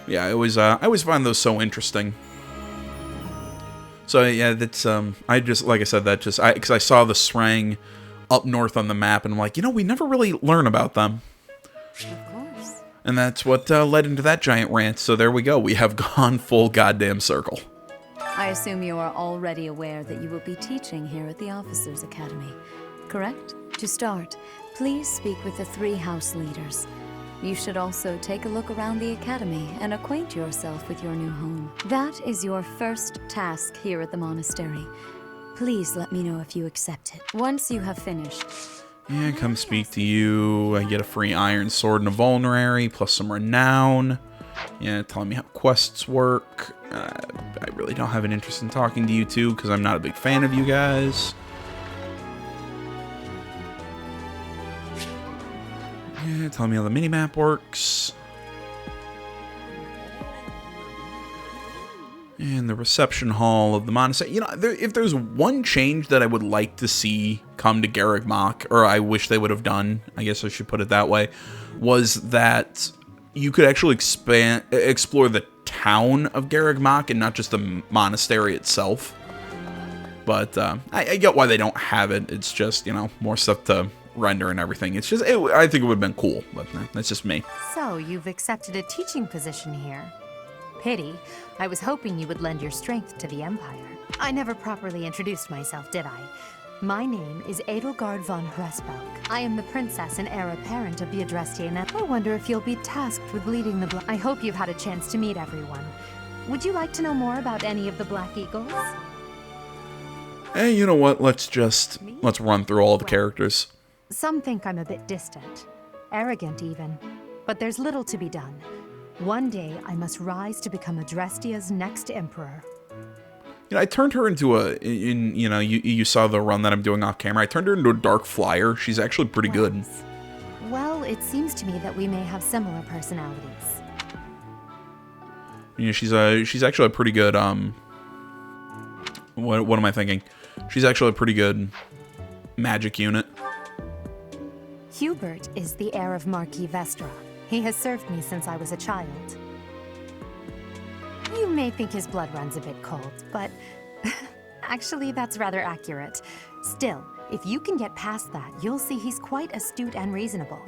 [SPEAKER 1] Yeah, I always find those so interesting. So yeah, that's I just, like I said, that just because I saw the Srang up north on the map, and I'm like, you know, we never really learn about them.
[SPEAKER 2] Of course.
[SPEAKER 1] And that's what led into that giant rant. So there we go. We have gone full goddamn circle.
[SPEAKER 2] I assume you are already aware that you will be teaching here at the Officers Academy, correct? To start, please speak with the 3 house leaders. You should also take a look around the academy and acquaint yourself with your new home. That is your first task here at the monastery. Please let me know if you accept it. Once you have finished.
[SPEAKER 1] Yeah, come speak to you. I get a free iron sword and a vulnerary, plus some renown. Yeah, telling me how quests work. I really don't have an interest in talking to you two, because I'm not a big fan of you guys. Yeah, tell me how the minimap works. And the reception hall of the monastery. You know, if there's one change that I would like to see come to Garreg Mach, or I wish they would have done, I guess I should put it that way, was that you could actually explore the town of Garreg Mach and not just the monastery itself. But I get why they don't have it. It's just, you know, more stuff to render and everything. It's just, I think it would have been cool, but that's just me.
[SPEAKER 7] So, you've accepted a teaching position here. Pity. I was hoping you would lend your strength to the Empire. I never properly introduced myself, did I? My name is Edelgard von Hresbelk. I am the princess and heir apparent of the Adrestian. I wonder if you'll be tasked with leading the I hope you've had a chance to meet everyone. Would you like to know more about any of the Black Eagles?
[SPEAKER 1] Hey, you know what? Let's run through all the characters.
[SPEAKER 7] Some think I'm a bit distant, arrogant even, but there's little to be done. One day, I must rise to become Adrestia's next emperor.
[SPEAKER 1] You know, I turned her into you saw the run that I'm doing off camera. I turned her into a dark flyer. She's actually pretty good.
[SPEAKER 7] Still, it seems to me that we may have similar personalities.
[SPEAKER 1] You know, she's actually a pretty good, what am I thinking? She's actually a pretty good magic unit.
[SPEAKER 7] Hubert is the heir of Marquis Vestra. He has served me since I was a child. You may think his blood runs a bit cold, but actually that's rather accurate. Still, if you can get past that, you'll see he's quite astute and reasonable.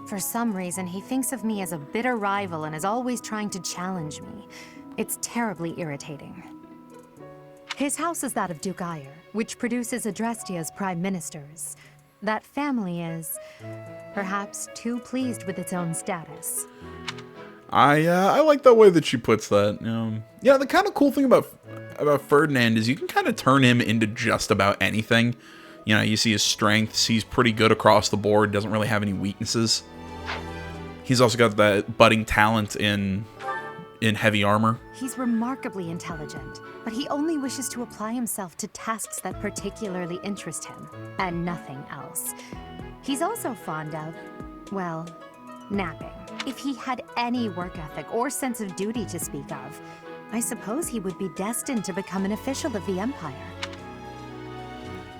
[SPEAKER 7] For some reason, he thinks of me as a bitter rival and is always trying to challenge me. It's terribly irritating. His house is that of Duke Ayer, which produces Adrestia's prime ministers. That family is perhaps too pleased with its own status.
[SPEAKER 1] I like the way that she puts that. Yeah, the kind of cool thing about Ferdinand is you can kind of turn him into just about anything. You know, you see his strengths. He's pretty good across the board. Doesn't really have any weaknesses. He's also got that budding talent in heavy armor.
[SPEAKER 7] He's remarkably intelligent, but he only wishes to apply himself to tasks that particularly interest him, and nothing else. He's also fond of, well, napping. If he had any work ethic or sense of duty to speak of, I suppose he would be destined to become an official of the Empire.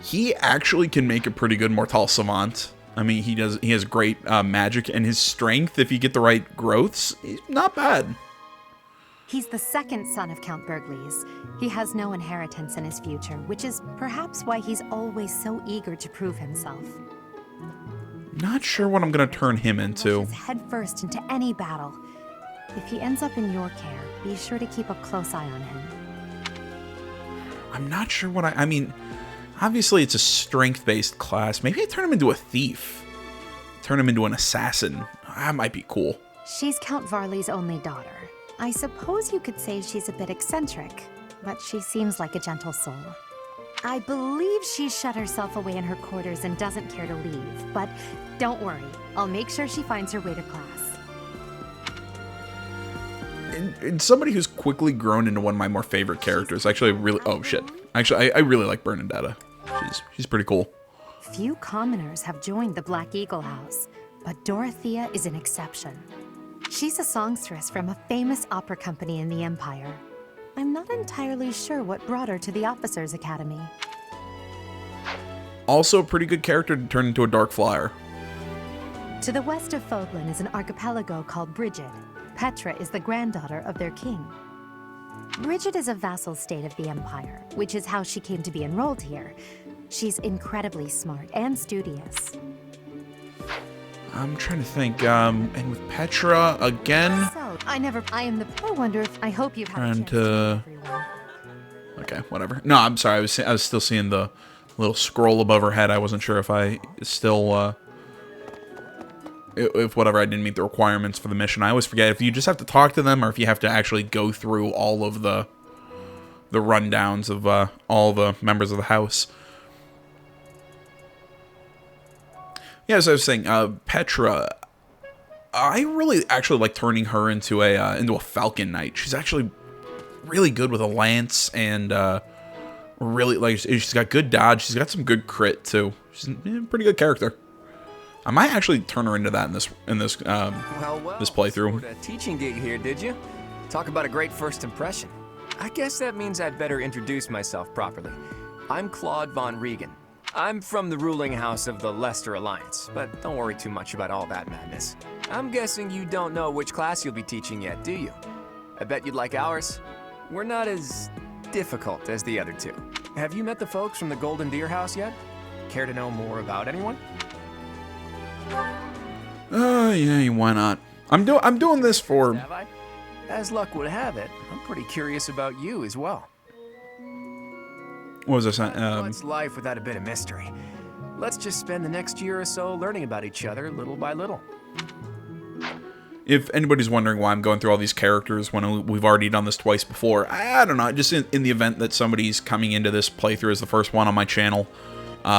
[SPEAKER 1] He actually can make a pretty good Mortal Savant. I mean, he has great magic, and his strength, if you get the right growths, is not bad.
[SPEAKER 7] He's the second son of Count Bergliez. He has no inheritance in his future, which is perhaps why he's always so eager to prove himself.
[SPEAKER 1] Not sure what I'm going to turn him into.
[SPEAKER 7] He's head first into any battle. If he ends up in your care, be sure to keep a close eye on him.
[SPEAKER 1] I'm not sure what I mean, obviously it's a strength-based class. Maybe I turn him into a thief. Turn him into an assassin. That might be cool.
[SPEAKER 7] She's Count Varley's only daughter. I suppose you could say she's a bit eccentric, but she seems like a gentle soul. I believe she's shut herself away in her quarters and doesn't care to leave, but don't worry. I'll make sure she finds her way to class.
[SPEAKER 1] And somebody who's quickly grown into one of my more favorite characters. Actually, I really like Bernadetta. She's pretty cool.
[SPEAKER 7] Few commoners have joined the Black Eagle House, but Dorothea is an exception. She's a songstress from a famous opera company in the Empire. I'm not entirely sure what brought her to the Officers' Academy.
[SPEAKER 1] Also a pretty good character to turn into a Dark Flyer.
[SPEAKER 7] To the west of Fodlan is an archipelago called Brigid. Petra is the granddaughter of their king. Brigid is a vassal state of the Empire, which is how she came to be enrolled here. She's incredibly smart and studious.
[SPEAKER 1] I'm trying to think, and with Petra, again...
[SPEAKER 7] So, I wonder if, I hope you've had a chance
[SPEAKER 1] to everyone. Okay, whatever. No, I'm sorry, I was still seeing the little scroll above her head. I wasn't sure if I still, if whatever, I didn't meet the requirements for the mission. I always forget if you just have to talk to them or if you have to actually go through all of the rundowns of all the members of the house. Yeah, as I was saying, Petra, I really actually like turning her into a Falcon Knight. She's actually really good with a lance, and really, like, she's got good dodge. She's got some good crit too. She's a pretty good character. I might actually turn her into that in this this playthrough.
[SPEAKER 8] Sort of teaching gig here, did you? Talk about a great first impression. I guess that means I'd better introduce myself properly. I'm Claude von Regan. I'm from the ruling house of the Leicester Alliance, but don't worry too much about all that madness. I'm guessing you don't know which class you'll be teaching yet, do you? I bet you'd like ours. We're not as difficult as the other two. Have you met the folks from the Golden Deer House yet? Care to know more about anyone?
[SPEAKER 1] Yeah, why not? I'm doing this for...
[SPEAKER 8] Have I? As luck would have it, I'm pretty curious about you as well.
[SPEAKER 1] What was I saying?
[SPEAKER 8] What's life without a bit of mystery? Let's just spend the next year or so learning about each other little by little.
[SPEAKER 1] If anybody's wondering why I'm going through all these characters when we've already done this twice before, I don't know. Just in the event that somebody's coming into this playthrough as the first one on my channel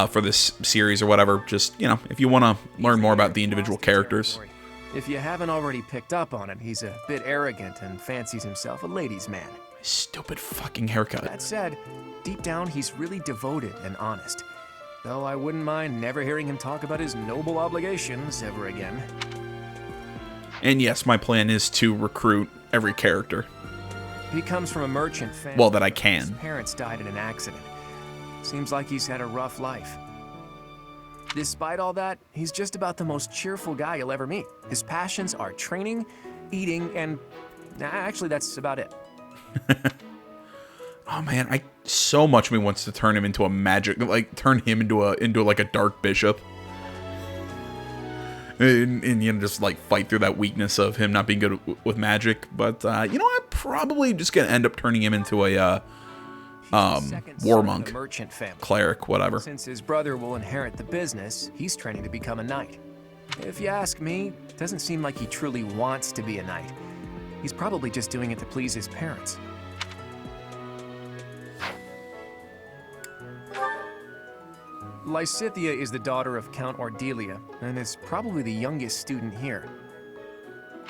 [SPEAKER 1] for this series or whatever, just, you know, if you want to learn more about the individual characters.
[SPEAKER 8] If you haven't already picked up on it, he's a bit arrogant and fancies himself a ladies' man.
[SPEAKER 1] Stupid fucking haircut.
[SPEAKER 8] That said, deep down, he's really devoted and honest. though I wouldn't mind never hearing him talk about his noble obligations ever again.
[SPEAKER 1] And yes, my plan is to recruit every character.
[SPEAKER 8] He comes from a merchant family.
[SPEAKER 1] Well, that I
[SPEAKER 8] His
[SPEAKER 1] can.
[SPEAKER 8] parents died in an accident. Seems like he's had a rough life. Despite all that, he's just about the most cheerful guy you'll ever meet. His passions are training, eating, and actually that's about it.
[SPEAKER 1] Oh man, I so much me wants to turn him into a magic, like turn him into like a dark bishop. And you know, just like fight through that weakness of him not being good with magic. But you know, I'm probably just gonna end up turning him into a war monk,
[SPEAKER 8] merchant family.
[SPEAKER 1] Cleric, whatever.
[SPEAKER 8] Since his brother will inherit the business, he's training to become a knight. If you ask me, it doesn't seem like he truly wants to be a knight. He's probably just doing it to please his parents. Lysithea is the daughter of Count Ordelia, and is probably the youngest student here.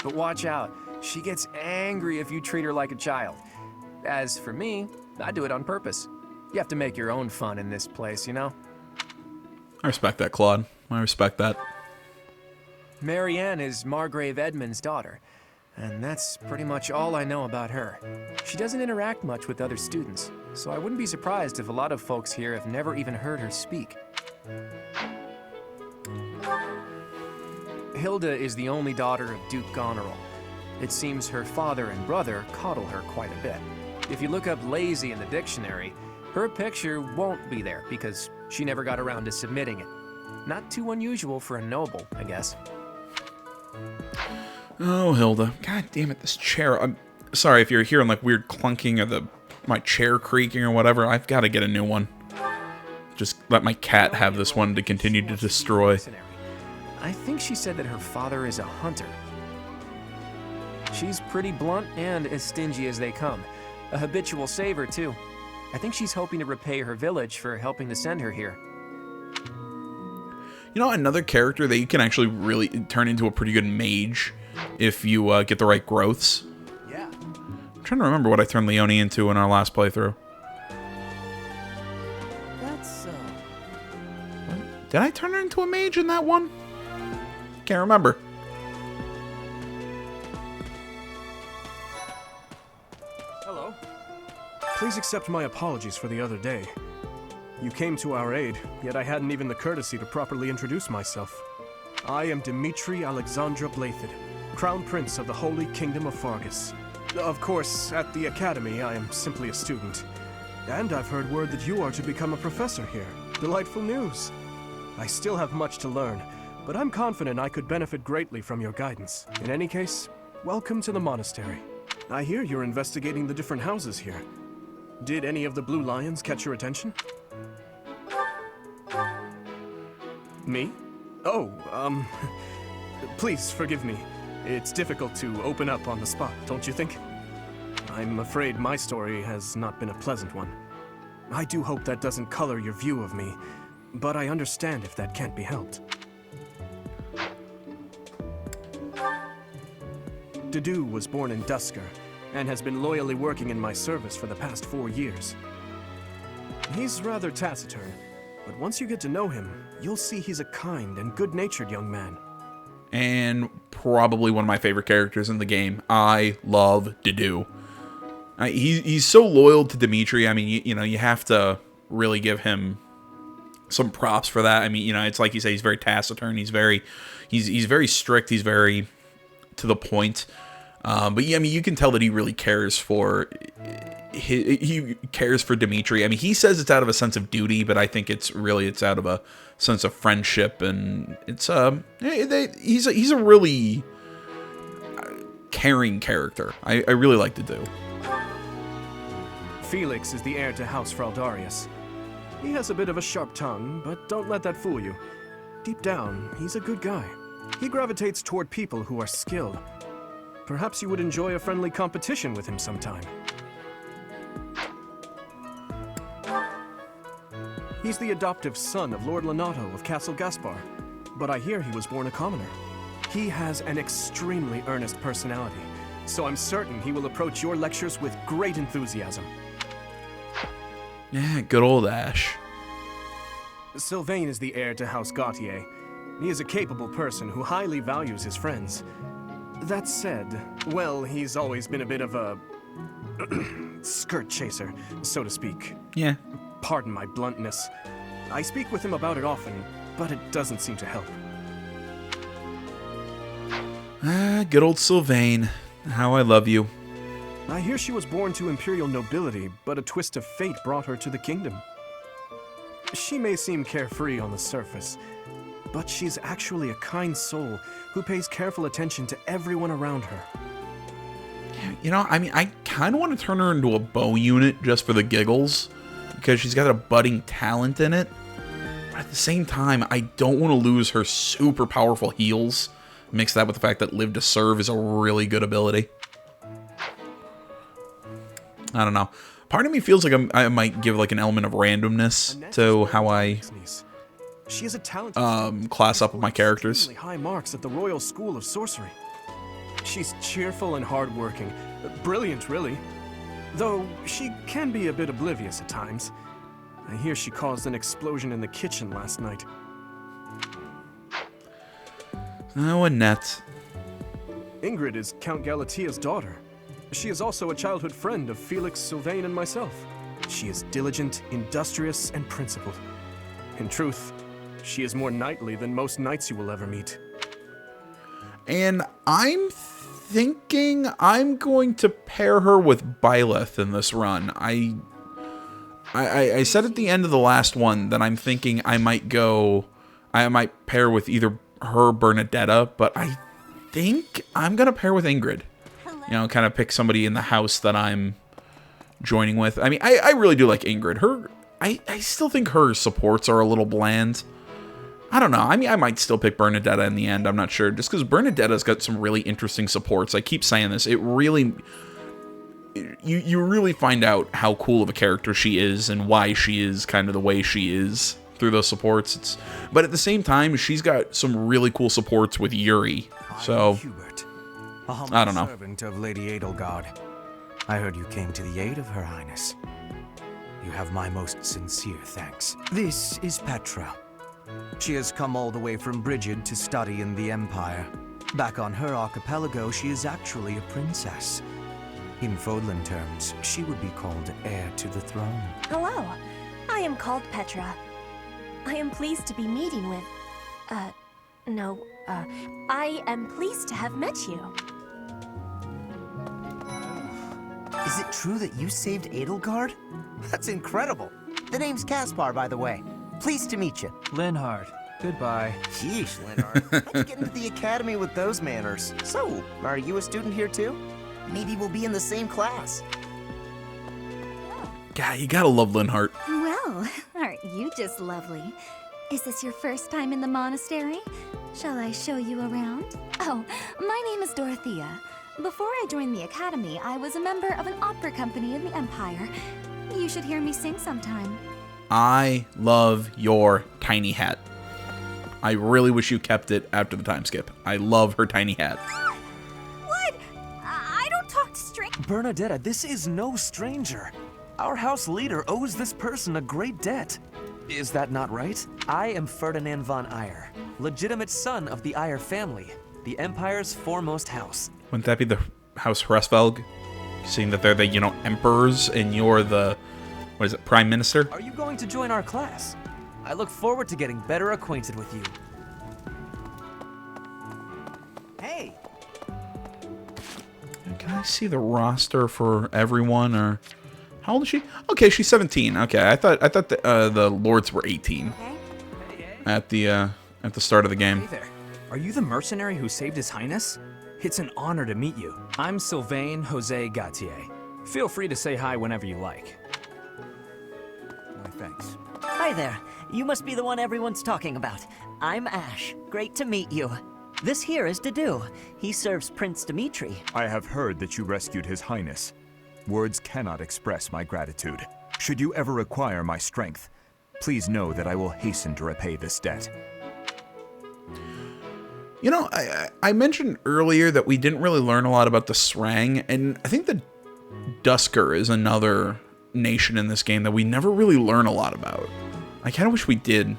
[SPEAKER 8] But watch out, she gets angry if you treat her like a child. As for me, I do it on purpose. You have to make your own fun in this place, you know?
[SPEAKER 1] I respect that, Claude. I respect that.
[SPEAKER 8] Marianne is Margrave Edmund's daughter, and that's pretty much all I know about her. She doesn't interact much with other students, so I wouldn't be surprised if a lot of folks here have never even heard her speak. Hilda is the only daughter of Duke Goneril. It seems her father and brother coddle her quite a bit. If you look up lazy in the dictionary, her picture won't be there because she never got around to submitting it. Not too unusual for a noble, I guess.
[SPEAKER 1] Oh, Hilda. God damn it, this chair. I'm sorry if you're hearing like weird clunking or my chair creaking or whatever. I've got to get a new one. Just let my cat have this one to continue to destroy.
[SPEAKER 8] I think she said that her father is a hunter. She's pretty blunt and as stingy as they come. A habitual saver, too. I think she's hoping to repay her village for helping to send her here.
[SPEAKER 1] You know, another character that you can actually really turn into a pretty good mage if you get the right growths.
[SPEAKER 8] Yeah.
[SPEAKER 1] I'm trying to remember what I turned Leone into in our last playthrough.
[SPEAKER 8] That's so.
[SPEAKER 1] Did I turn her into a mage in that one? Can't remember.
[SPEAKER 6] Hello. Please accept my apologies for the other day. You came to our aid, yet I hadn't even the courtesy to properly introduce myself. I am Dimitri Alexandra Blathid, Crown Prince of the Holy Kingdom of Fargus. Of course, at the Academy, I am simply a student. And I've heard word that you are to become a professor here. Delightful news. I still have much to learn, but I'm confident I could benefit greatly from your guidance. In any case, welcome to the monastery. I hear you're investigating the different houses here. Did any of the Blue Lions catch your attention? Me? Oh, please forgive me. It's difficult to open up on the spot, don't you think? I'm afraid my story has not been a pleasant one. I do hope that doesn't color your view of me, but I understand if that can't be helped. Dedu was born in Dusker, and has been loyally working in my service for the past 4 years. He's rather taciturn, but once you get to know him, you'll see he's a kind and good-natured young man.
[SPEAKER 1] And probably one of my favorite characters in the game. I love Dedu. He's so loyal to Dimitri. I mean, you know, you have to really give him some props for that. I mean, you know, it's like you say, he's very taciturn. He's very strict. He's very to the point. But yeah, I mean, you can tell that he really cares for Dimitri. I mean, he says it's out of a sense of duty, but I think it's out of a sense of friendship, and it's he's a really caring character. I really like Dedu.
[SPEAKER 6] Felix is the heir to House Fraldarius. He has a bit of a sharp tongue, but don't let that fool you. Deep down, he's a good guy. He gravitates toward people who are skilled. Perhaps you would enjoy a friendly competition with him sometime. He's the adoptive son of Lord Lenato of Castle Gaspar, but I hear he was born a commoner. He has an extremely earnest personality, so I'm certain he will approach your lectures with great enthusiasm.
[SPEAKER 1] Yeah, good old Ash.
[SPEAKER 6] Sylvain is the heir to House Gautier. He is a capable person who highly values his friends. That said, well, he's always been a bit of a skirt chaser, so to speak.
[SPEAKER 1] Yeah.
[SPEAKER 6] Pardon my bluntness. I speak with him about it often, but it doesn't seem to help.
[SPEAKER 1] Ah, good old Sylvain. How I love you.
[SPEAKER 6] I hear she was born to imperial nobility, but a twist of fate brought her to the kingdom. She may seem carefree on the surface, but she's actually a kind soul who pays careful attention to everyone around her.
[SPEAKER 1] You know, I mean, I kind of want to turn her into a bow unit just for the giggles, because she's got a budding talent in it. But at the same time, I don't want to lose her super powerful heals. Mix that with the fact that Live to Serve is a really good ability. I don't know. Part of me feels like I might give like an element of randomness to how I
[SPEAKER 6] She is a talented
[SPEAKER 1] class up with my characters.
[SPEAKER 6] high marks at the Royal School of Sorcery. She's cheerful and hardworking. Brilliant, really. Though she can be a bit oblivious at times. I hear she caused an explosion in the kitchen last night.
[SPEAKER 1] Oh, Annette.
[SPEAKER 6] Ingrid is Count Galatia's daughter. She is also a childhood friend of Felix, Sylvain, and myself. She is diligent, industrious, and principled. In truth, she is more knightly than most knights you will ever meet.
[SPEAKER 1] And I'm thinking I'm going to pair her with Byleth in this run. I said at the end of the last one that I'm thinking I might pair with either her or Bernadetta, but I think I'm going to pair with Ingrid. You know, kind of pick somebody in the house that I'm joining with. I mean, I really do like Ingrid. I still think her supports are a little bland. I don't know. I mean, I might still pick Bernadetta in the end. I'm not sure. Just because Bernadetta's got some really interesting supports. I keep saying this. It really... You really find out how cool of a character she is and why she is kind of the way she is through those supports. But at the same time, she's got some really cool supports with Yuri. So...
[SPEAKER 13] Hubert, a humble
[SPEAKER 1] I don't know.
[SPEAKER 13] servant of Lady Edelgard. I heard you came to the aid of Her Highness. You have my most sincere thanks. This is Petra. She has come all the way from Brigid to study in the Empire. Back on her archipelago, she is actually a princess. In Fodlan terms, she would be called heir to the throne.
[SPEAKER 14] Hello, I am called Petra. I am pleased to be meeting with... I am pleased to have met you.
[SPEAKER 15] Is it true that you saved Edelgard? That's incredible. The name's Caspar, by the way. Pleased to meet you.
[SPEAKER 10] Linhard, goodbye.
[SPEAKER 15] Sheesh, Linhard. How'd you get into the academy with those manners? So, are you a student here too? Maybe we'll be in the same class.
[SPEAKER 1] God, you gotta love Linhart.
[SPEAKER 3] Well, aren't you just lovely? Is this your first time in the monastery? Shall I show you around? Oh, my name is Dorothea. Before I joined the academy, I was a member of an opera company in the Empire. You should hear me sing sometime.
[SPEAKER 1] I love your tiny hat. I really wish you kept it after the time skip. I love her tiny hat.
[SPEAKER 14] What? I don't talk to strangers.
[SPEAKER 10] Bernadetta, this is no stranger. Our house leader owes this person a great debt. Is that not right? I am Ferdinand von Eyre, legitimate son of the Eyre family, the Empire's foremost house.
[SPEAKER 1] Wouldn't that be the House Hresvelg? Seeing that they're the, emperors and you're the, what is it, Prime Minister?
[SPEAKER 10] Are you going to join our class? I look forward to getting better acquainted with you.
[SPEAKER 15] Hey!
[SPEAKER 1] Can I see the roster for everyone, or how old is she? Okay, she's 17. Okay, I thought the lords were 18 at the start of the game.
[SPEAKER 16] Hey there. Are you the mercenary who saved His Highness? It's an honor to meet you. I'm Sylvain Jose Gautier. Feel free to say hi whenever you like.
[SPEAKER 13] My thanks.
[SPEAKER 17] Hi there. You must be the one everyone's talking about. I'm Ash. Great to meet you. This here is Dedu. He serves Prince Dimitri.
[SPEAKER 18] I have heard that you rescued His Highness. Words cannot express my gratitude. Should you ever require my strength, please know that I will hasten to repay this debt.
[SPEAKER 1] I mentioned earlier that we didn't really learn a lot about the Srang, and I think the Dusker is another nation in this game that we never really learn a lot about. I kind of wish we did.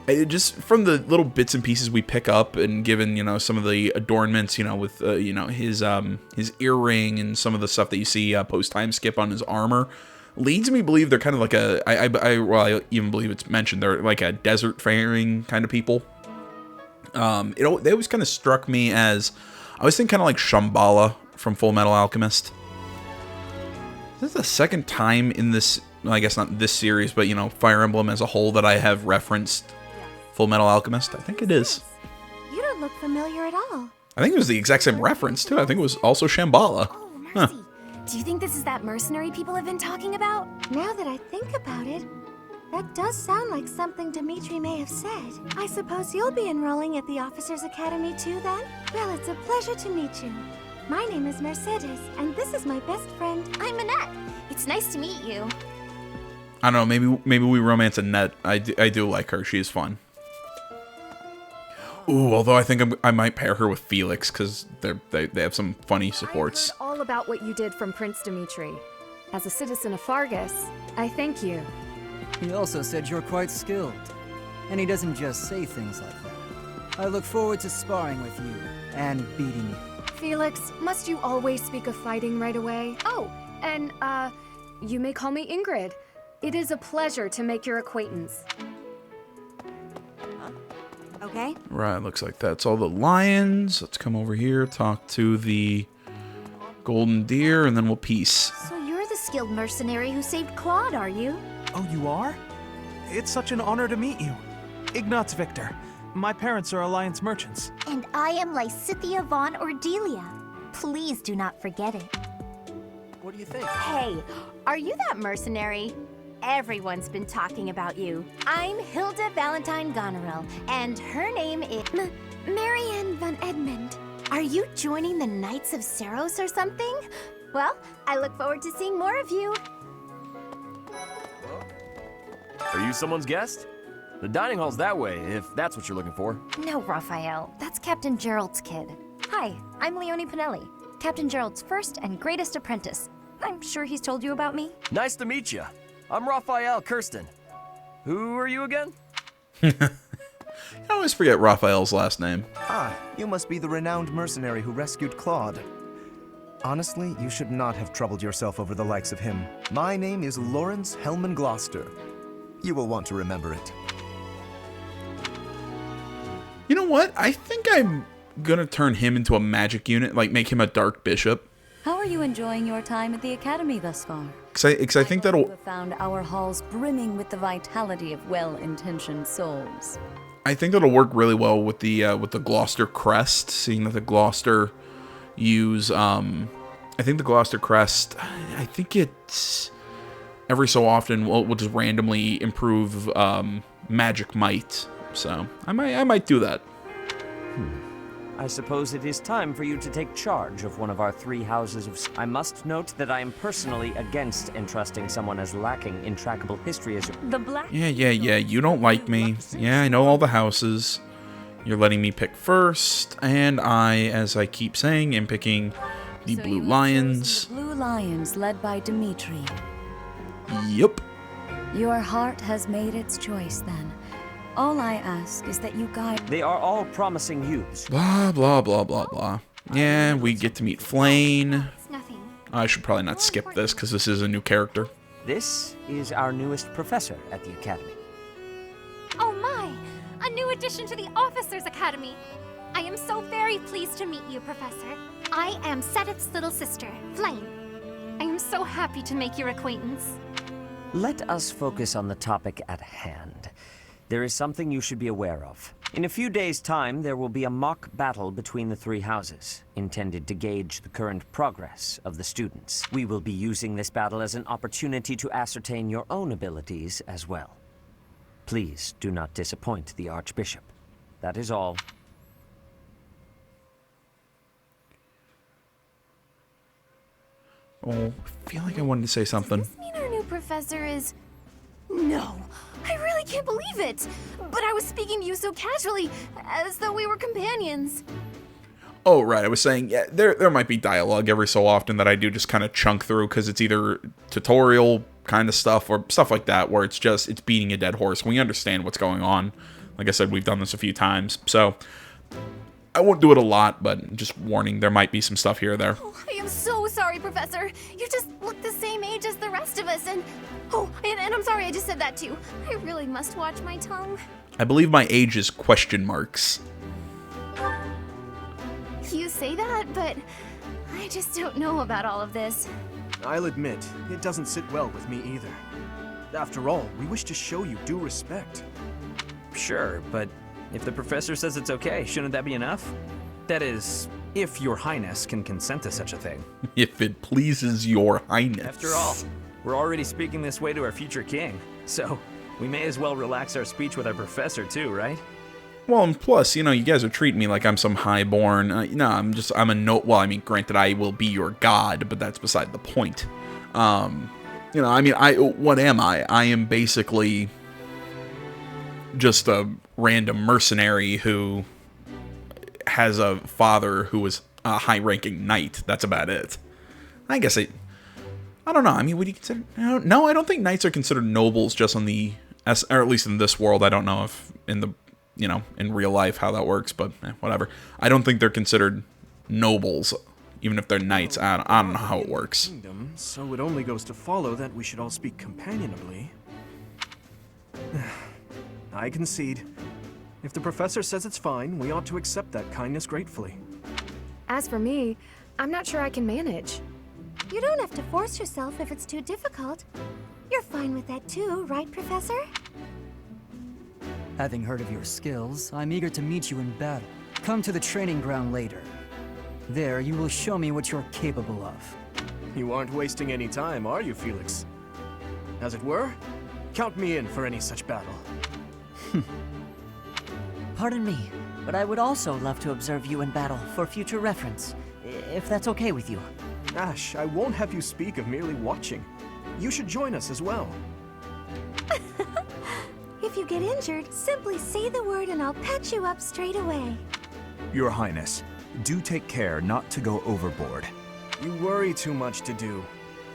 [SPEAKER 1] just from the little bits and pieces we pick up, and given, you know, some of the adornments, you know, with you know, his earring and some of the stuff that you see post time skip on his armor, leads me to believe they're kind of like well, I even believe it's mentioned they're like a desert faring kind of people. They always kind of struck me as, I was thinking kind of like Shambhala from Full Metal Alchemist. This is the second time in this, well, I guess not this series, but, you know, Fire Emblem as a whole that I have referenced Full Metal Alchemist. I think it is.
[SPEAKER 3] You don't look familiar at all.
[SPEAKER 1] I think it was the exact same reference, too. I think it was also Shambhala. Huh.
[SPEAKER 3] Do you think this is that mercenary people have been talking about? Now that I think about it, that does sound like something Dimitri may have said. I suppose you'll be enrolling at the Officers Academy too, then? Well, it's a pleasure to meet you. My name is Mercedes, and this is my best friend. I'm Annette. It's nice to meet you.
[SPEAKER 1] I don't know, maybe we romance Annette. I do like her. She's fun. Ooh, although I think I might pair her with Felix, because they have some funny supports.
[SPEAKER 7] I heard all about what you did from Prince Dimitri. As a citizen of Fargus, I thank you.
[SPEAKER 19] He also said you're quite skilled. And he doesn't just say things like that. I look forward to sparring with you and beating you.
[SPEAKER 7] Felix, must you always speak of fighting right away? Oh, and, you may call me Ingrid. It is a pleasure to make your acquaintance.
[SPEAKER 3] Okay.
[SPEAKER 1] Right, looks like that's all the lions. Let's come over here, talk to the golden deer, and then we'll peace.
[SPEAKER 3] So you're the skilled mercenary who saved Claude, are you?
[SPEAKER 5] Oh, you are? It's such an honor to meet you. Ignatz Victor. My parents are Alliance merchants.
[SPEAKER 3] And I am Lysithia von Ordelia. Please do not forget it.
[SPEAKER 10] What do you think?
[SPEAKER 14] Hey, are you that mercenary? Everyone's been talking about you. I'm Hilda Valentine Goneril, and her name is...
[SPEAKER 3] Marianne von Edmund.
[SPEAKER 14] Are you joining the Knights of Seros or something? Well, I look forward to seeing more of you.
[SPEAKER 8] Are you someone's guest? The dining hall's that way, if that's what you're looking for.
[SPEAKER 14] No, Raphael. That's Captain Gerald's kid. Hi, I'm Leonie Pinelli, Captain Gerald's first and greatest apprentice. I'm sure he's told you about me.
[SPEAKER 8] Nice to meet you. I'm Raphael Kirsten. Who are you again?
[SPEAKER 1] I always forget Raphael's last name.
[SPEAKER 20] Ah, you must be the renowned mercenary who rescued Claude. Honestly, you should not have troubled yourself over the likes of him. My name is Lawrence Hellman Gloucester. You will want to remember it.
[SPEAKER 1] You know what? I think I'm gonna turn him into a magic unit, like make him a dark bishop.
[SPEAKER 2] How are you enjoying your time at the academy thus far?
[SPEAKER 1] Because I think that'll...
[SPEAKER 2] You have found our halls brimming with the vitality of well-intentioned souls.
[SPEAKER 1] I think that'll work really well with the Gloucester crest, seeing that the Gloucester use... I think the Gloucester crest, I think it's... every so often will just randomly improve magic might. So I might do that.
[SPEAKER 17] I suppose it is time for you to take charge of one of our 3 houses of... I must note that I am personally against entrusting someone as lacking in trackable history as...
[SPEAKER 14] The black...
[SPEAKER 1] Yeah, you don't like me. Yeah, I know all the houses. You're letting me pick first, and I, as I keep saying, am picking the Blue Lions.
[SPEAKER 2] The Blue Lions, led by Dimitri.
[SPEAKER 1] Yep.
[SPEAKER 2] Your heart has made its choice, then. All I ask is that you guide...
[SPEAKER 17] They are all promising youths.
[SPEAKER 1] Blah, blah, blah, blah, blah. Yeah, we get to meet Flayn. I should probably not skip this, because this is a new character.
[SPEAKER 17] This is our newest professor at the Academy.
[SPEAKER 3] Oh my! A new addition to the Officers Academy! I am so very pleased to meet you, Professor. I am Seteth's little sister, Flayn. I am so happy to make your acquaintance.
[SPEAKER 17] Let us focus on the topic at hand. There is something you should be aware of. In a few days' time, there will be a mock battle between the 3 houses, intended to gauge the current progress of the students. We will be using this battle as an opportunity to ascertain your own abilities as well. Please do not disappoint the Archbishop. That is all.
[SPEAKER 1] Oh, I feel like I wanted to say something.
[SPEAKER 3] Does this mean our new professor is... No, I really can't believe it. But I was speaking to you so casually, as though we were companions.
[SPEAKER 1] Oh, right. I was saying, yeah, there might be dialogue every so often that I do just kind of chunk through, because it's either tutorial kind of stuff or stuff like that, where it's beating a dead horse. We understand what's going on. Like I said, we've done this a few times, so I won't do it a lot, but just warning, there might be some stuff here or there.
[SPEAKER 3] Oh, I am so sorry, Professor. You just look the same age as the rest of us, and... Oh, and I'm sorry I just said that too. I really must watch my tongue.
[SPEAKER 1] I believe my age is question marks.
[SPEAKER 3] You say that, but I just don't know about all of this.
[SPEAKER 6] I'll admit, it doesn't sit well with me either. After all, we wish to show you due respect.
[SPEAKER 16] Sure, but if the professor says it's okay, shouldn't that be enough? That is, if your highness can consent to such a thing.
[SPEAKER 1] If it pleases your highness.
[SPEAKER 16] After all, we're already speaking this way to our future king, so we may as well relax our speech with our professor too, right?
[SPEAKER 1] Well, and plus, you know, you guys are treating me like I'm some highborn. No, I'm a no. Well, I mean, granted, I will be your god, but that's beside the point. You know, I mean, what am I? I am basically just a random mercenary who has a father who was a high-ranking knight. That's about it. I guess I don't know. I mean, would you consider? No, I don't think knights are considered nobles just on the, or at least in this world. I don't know if in the, you know, in real life how that works, but whatever. I don't think they're considered nobles, even if they're knights. I don't know how it works.
[SPEAKER 6] So it only goes to follow that we should all speak companionably. I concede. If the professor says it's fine, we ought to accept that kindness gratefully.
[SPEAKER 7] As for me, I'm not sure I can manage.
[SPEAKER 3] You don't have to force yourself if it's too difficult. You're fine with that too, right, Professor?
[SPEAKER 19] Having heard of your skills, I'm eager to meet you in battle. Come to the training ground later. There, you will show me what you're capable of.
[SPEAKER 6] You aren't wasting any time, are you, Felix? As it were, count me in for any such battle.
[SPEAKER 21] Pardon me, but I would also love to observe you in battle for future reference, if that's okay with you.
[SPEAKER 6] Ash, I won't have you speak of merely watching. You should join us as well.
[SPEAKER 3] If you get injured, simply say the word and I'll patch you up straight away.
[SPEAKER 18] Your Highness, do take care not to go overboard.
[SPEAKER 6] You worry too much to do.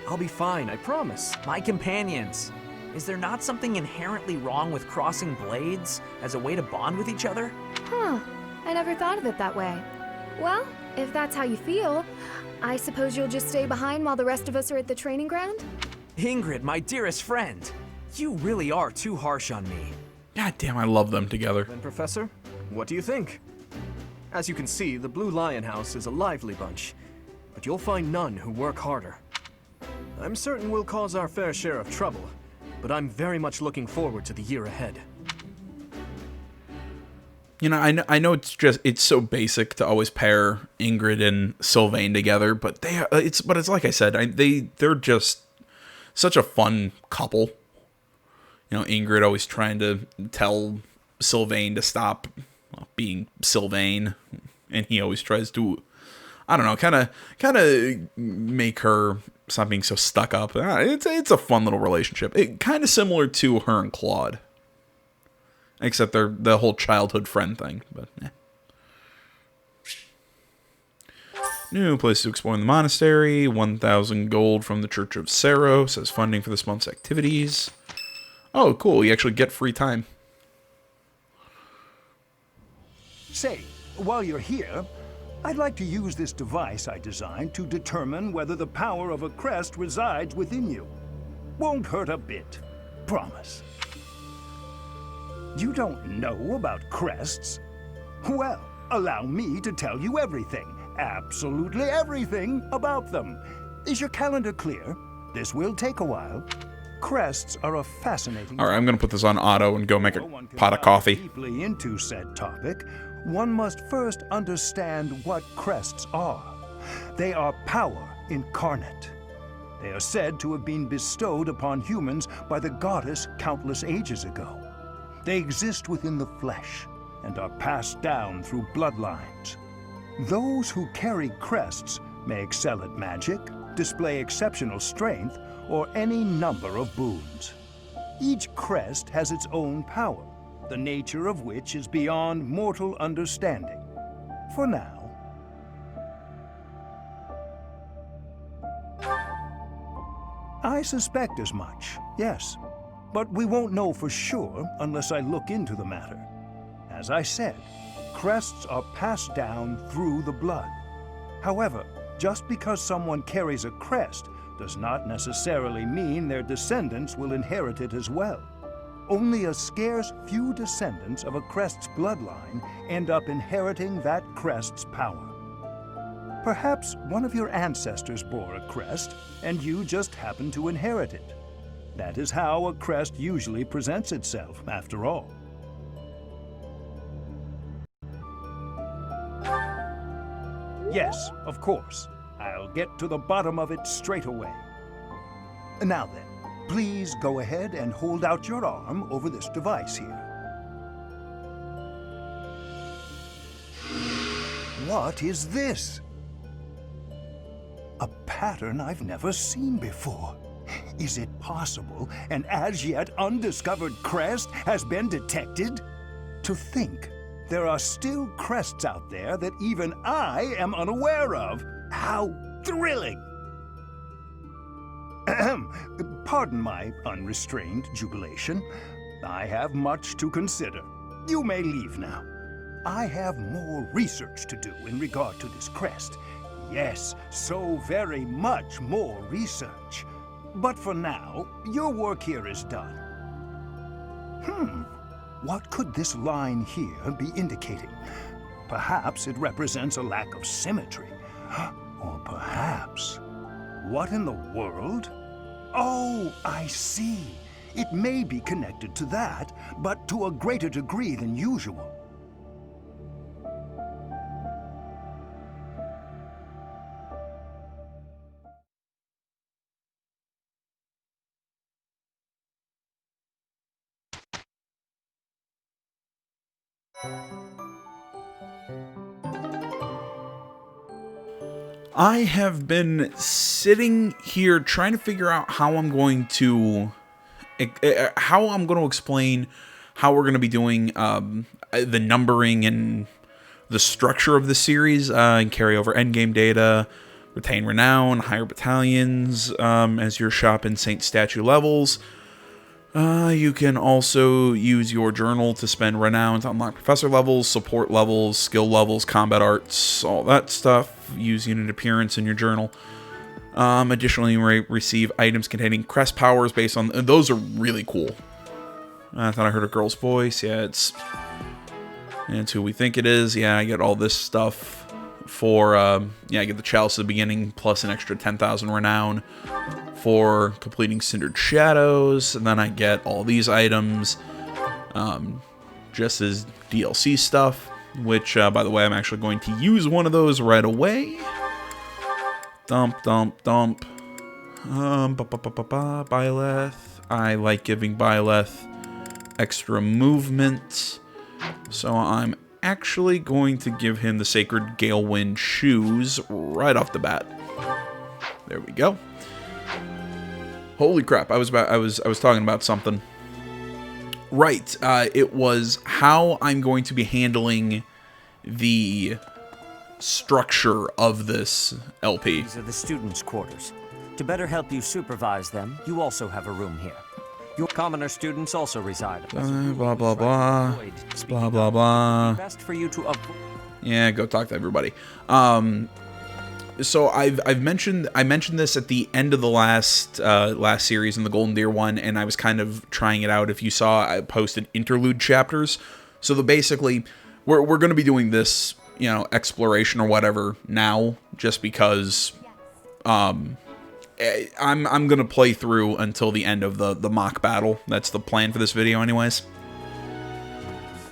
[SPEAKER 6] I'll be fine, I promise.
[SPEAKER 16] My companions, is there not something inherently wrong with crossing blades as a way to bond with each other?
[SPEAKER 7] Huh, I never thought of it that way. Well, if that's how you feel, I suppose you'll just stay behind while the rest of us are at the training ground?
[SPEAKER 16] Ingrid, my dearest friend, you really are too harsh on me.
[SPEAKER 1] God damn, I love them together.
[SPEAKER 6] Then, Professor, what do you think? As you can see, the Blue Lion House is a lively bunch, but you'll find none who work harder. I'm certain we'll cause our fair share of trouble, but I'm very much looking forward to the year ahead.
[SPEAKER 1] You know, I know it's so basic to always pair Ingrid and Sylvain together, but it's like I said, they're just such a fun couple. You know, Ingrid always trying to tell Sylvain to stop being Sylvain, and he always tries to, I don't know, kind of make her stop being so stuck up. It's a fun little relationship. Kind of similar to her and Claude, except they're the whole childhood friend thing. But new place to explore in the monastery. 1,000 gold from the Church of Saros as funding for this month's activities. Oh, cool! You actually get free time.
[SPEAKER 12] Say, while you're here, I'd like to use this device I designed to determine whether the power of a crest resides within you. Won't hurt a bit. Promise. You don't know about crests? Well, allow me to tell you everything, absolutely everything about them. Is your calendar clear? This will take a while. Crests are a fascinating...
[SPEAKER 1] All right, I'm going to put this on auto and go make a pot of coffee.
[SPEAKER 12] Deeply into said topic, one must first understand what crests are. They are power incarnate. They are said to have been bestowed upon humans by the goddess countless ages ago. They exist within the flesh and are passed down through bloodlines. Those who carry crests may excel at magic, display exceptional strength, or any number of boons. Each crest has its own power, the nature of which is beyond mortal understanding. For now. I suspect as much, yes. But we won't know for sure unless I look into the matter. As I said, crests are passed down through the blood. However, just because someone carries a crest does not necessarily mean their descendants will inherit it as well. Only a scarce few descendants of a crest's bloodline end up inheriting that crest's power. Perhaps one of your ancestors bore a crest, and you just happen to inherit it. That is how a crest usually presents itself, after all. Yes, of course. I'll get to the bottom of it straight away. Now then, please go ahead and hold out your arm over this device here. What is this? A pattern I've never seen before. Is it possible an as yet undiscovered crest has been detected? To think there are still crests out there that even I am unaware of. How thrilling! Ahem. Pardon my unrestrained jubilation. I have much to consider. You may leave now. I have more research to do in regard to this crest. Yes, so very much more research. But for now, your work here is done. What could this line here be indicating? Perhaps it represents a lack of symmetry. Or perhaps... What in the world? Oh, I see. It may be connected to that, but to a greater degree than usual.
[SPEAKER 1] I have been sitting here trying to figure out how I'm going to explain how we're going to be doing the numbering and the structure of the series, and carry over endgame data, retain renown, higher battalions as your shop and saint statue levels. You can also use your journal to spend renown to unlock professor levels, support levels, skill levels, combat arts, all that stuff. Use unit appearance in your journal. Additionally, you receive items containing crest powers based on... Those are really cool. I thought I heard a girl's voice. Yeah, it's who we think it is. Yeah, I get all this stuff for... I get the Chalice at the beginning, plus an extra 10,000 renown for completing Cindered Shadows, and then I get all these items just as DLC stuff, which, by the way, I'm actually going to use one of those right away. Dump. Byleth. I like giving Byleth extra movement, so I'm actually going to give him the Sacred Galewind shoes right off the bat. There we go. Holy crap, I was talking about something. Right, it was how I'm going to be handling the structure of this LP.
[SPEAKER 17] These are the students' quarters. To better help you supervise them, you also have a room here. Your commoner students also reside.
[SPEAKER 1] Blah, blah, blah. Blah, blah, blah.
[SPEAKER 17] Best for you to avoid.
[SPEAKER 1] Yeah, go talk to everybody. So I mentioned this at the end of the last series in the Golden Deer one, and I was kind of trying it out. If you saw, I posted interlude chapters. So basically, we're going to be doing this, exploration or whatever now, just because I'm going to play through until the end of the mock battle. That's the plan for this video, anyways.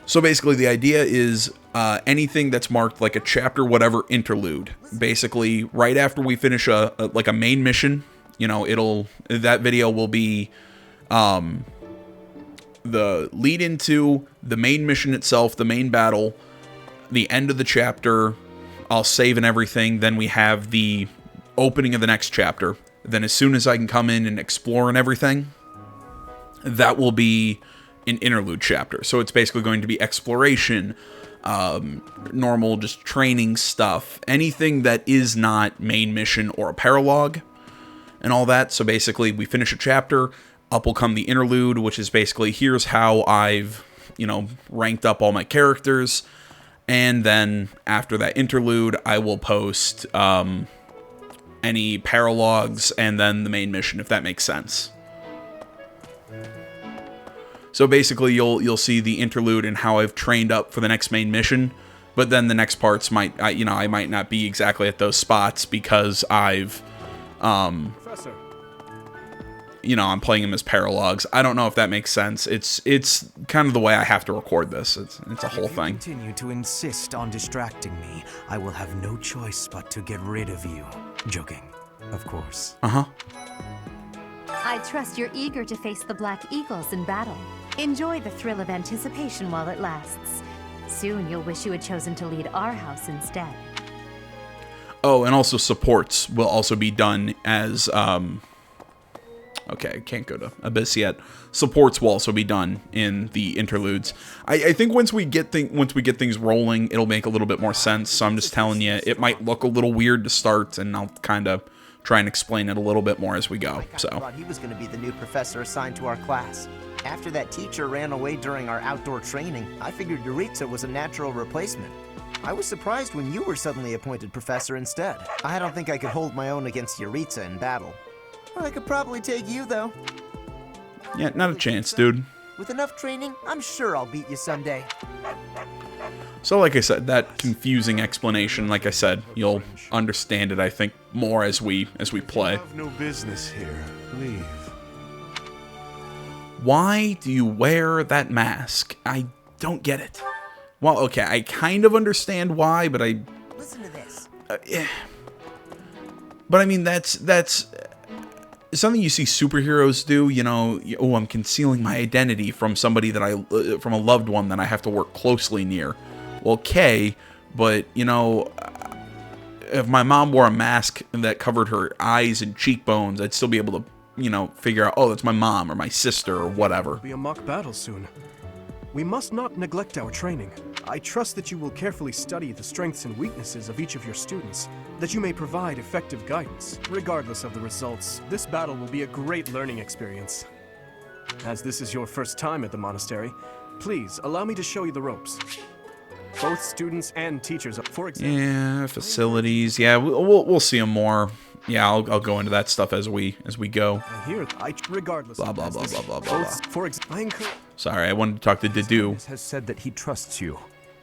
[SPEAKER 1] So basically, the idea is anything that's marked like a chapter, whatever, interlude. Basically, right after we finish a main mission, that video will be the lead into the main mission itself, the main battle, the end of the chapter. I'll save and everything. Then we have the opening of the next chapter. Then as soon as I can come in and explore and everything, that will be an interlude chapter. So it's basically going to be exploration, normal just training stuff, anything that is not main mission or a paralogue and all that. So basically we finish a chapter, up will come the interlude, which is basically here's how I've you know, ranked up all my characters. And then after that interlude, I will post any paralogs and then the main mission, if that makes sense. So basically, you'll see the interlude and how I've trained up for the next main mission, but then the next parts might, I might not be exactly at those spots because I've,
[SPEAKER 6] Professor.
[SPEAKER 1] I'm playing them as paralogs. I don't know if that makes sense. It's kind of the way I have to record this. It's a whole thing.
[SPEAKER 13] If you continue to insist on distracting me, I will have no choice but to get rid of you. Joking, of course.
[SPEAKER 1] Uh-huh.
[SPEAKER 7] I trust you're eager to face the Black Eagles in battle. Enjoy the thrill of anticipation while it lasts. Soon you'll wish you had chosen to lead our house instead.
[SPEAKER 1] Oh, and also supports will also be done as, okay, I can't go to Abyss yet. Supports will also be done in the interludes. I think once we get things rolling, it'll make a little bit more sense. So I'm just telling you, it might look a little weird to start, and I'll kind of try and explain it a little bit more as we go.
[SPEAKER 15] I thought he was going to be the new professor assigned to our class. After that teacher ran away during our outdoor training, I figured Yuritsa was a natural replacement. I was surprised when you were suddenly appointed professor instead. I don't think I could hold my own against Yuritsa in battle. I could probably take you, though.
[SPEAKER 1] Yeah, not a chance, dude.
[SPEAKER 15] With enough training, I'm sure I'll beat you someday.
[SPEAKER 1] So like I said, that confusing explanation, like I said, you'll understand it, I think, more as we play.
[SPEAKER 9] You have no business here. Leave.
[SPEAKER 1] Why do you wear that mask? I don't get it. Well, okay, I kind of understand why, but I...
[SPEAKER 15] Listen to this.
[SPEAKER 1] Yeah. But I mean, that's something you see superheroes do, oh, I'm concealing my identity from somebody that from a loved one that I have to work closely near. Well, okay, but, if my mom wore a mask that covered her eyes and cheekbones, I'd still be able to, figure out, oh, that's my mom or my sister or whatever.
[SPEAKER 6] Be a mock battle soon. We must not neglect our training. I trust that you will carefully study the strengths and weaknesses of each of your students, that you may provide effective guidance. Regardless of the results, this battle will be a great learning experience. As this is your first time at the monastery, please allow me to show you the ropes. Both students and teachers, for example.
[SPEAKER 1] Yeah, facilities. Yeah, we'll see them more. Yeah, I'll go into that stuff as we go.
[SPEAKER 6] Regardless.
[SPEAKER 1] Blah blah blah blah blah blah.
[SPEAKER 6] For example,
[SPEAKER 1] sorry, I wanted to talk to Dedu.
[SPEAKER 18] Has said that he trusts you,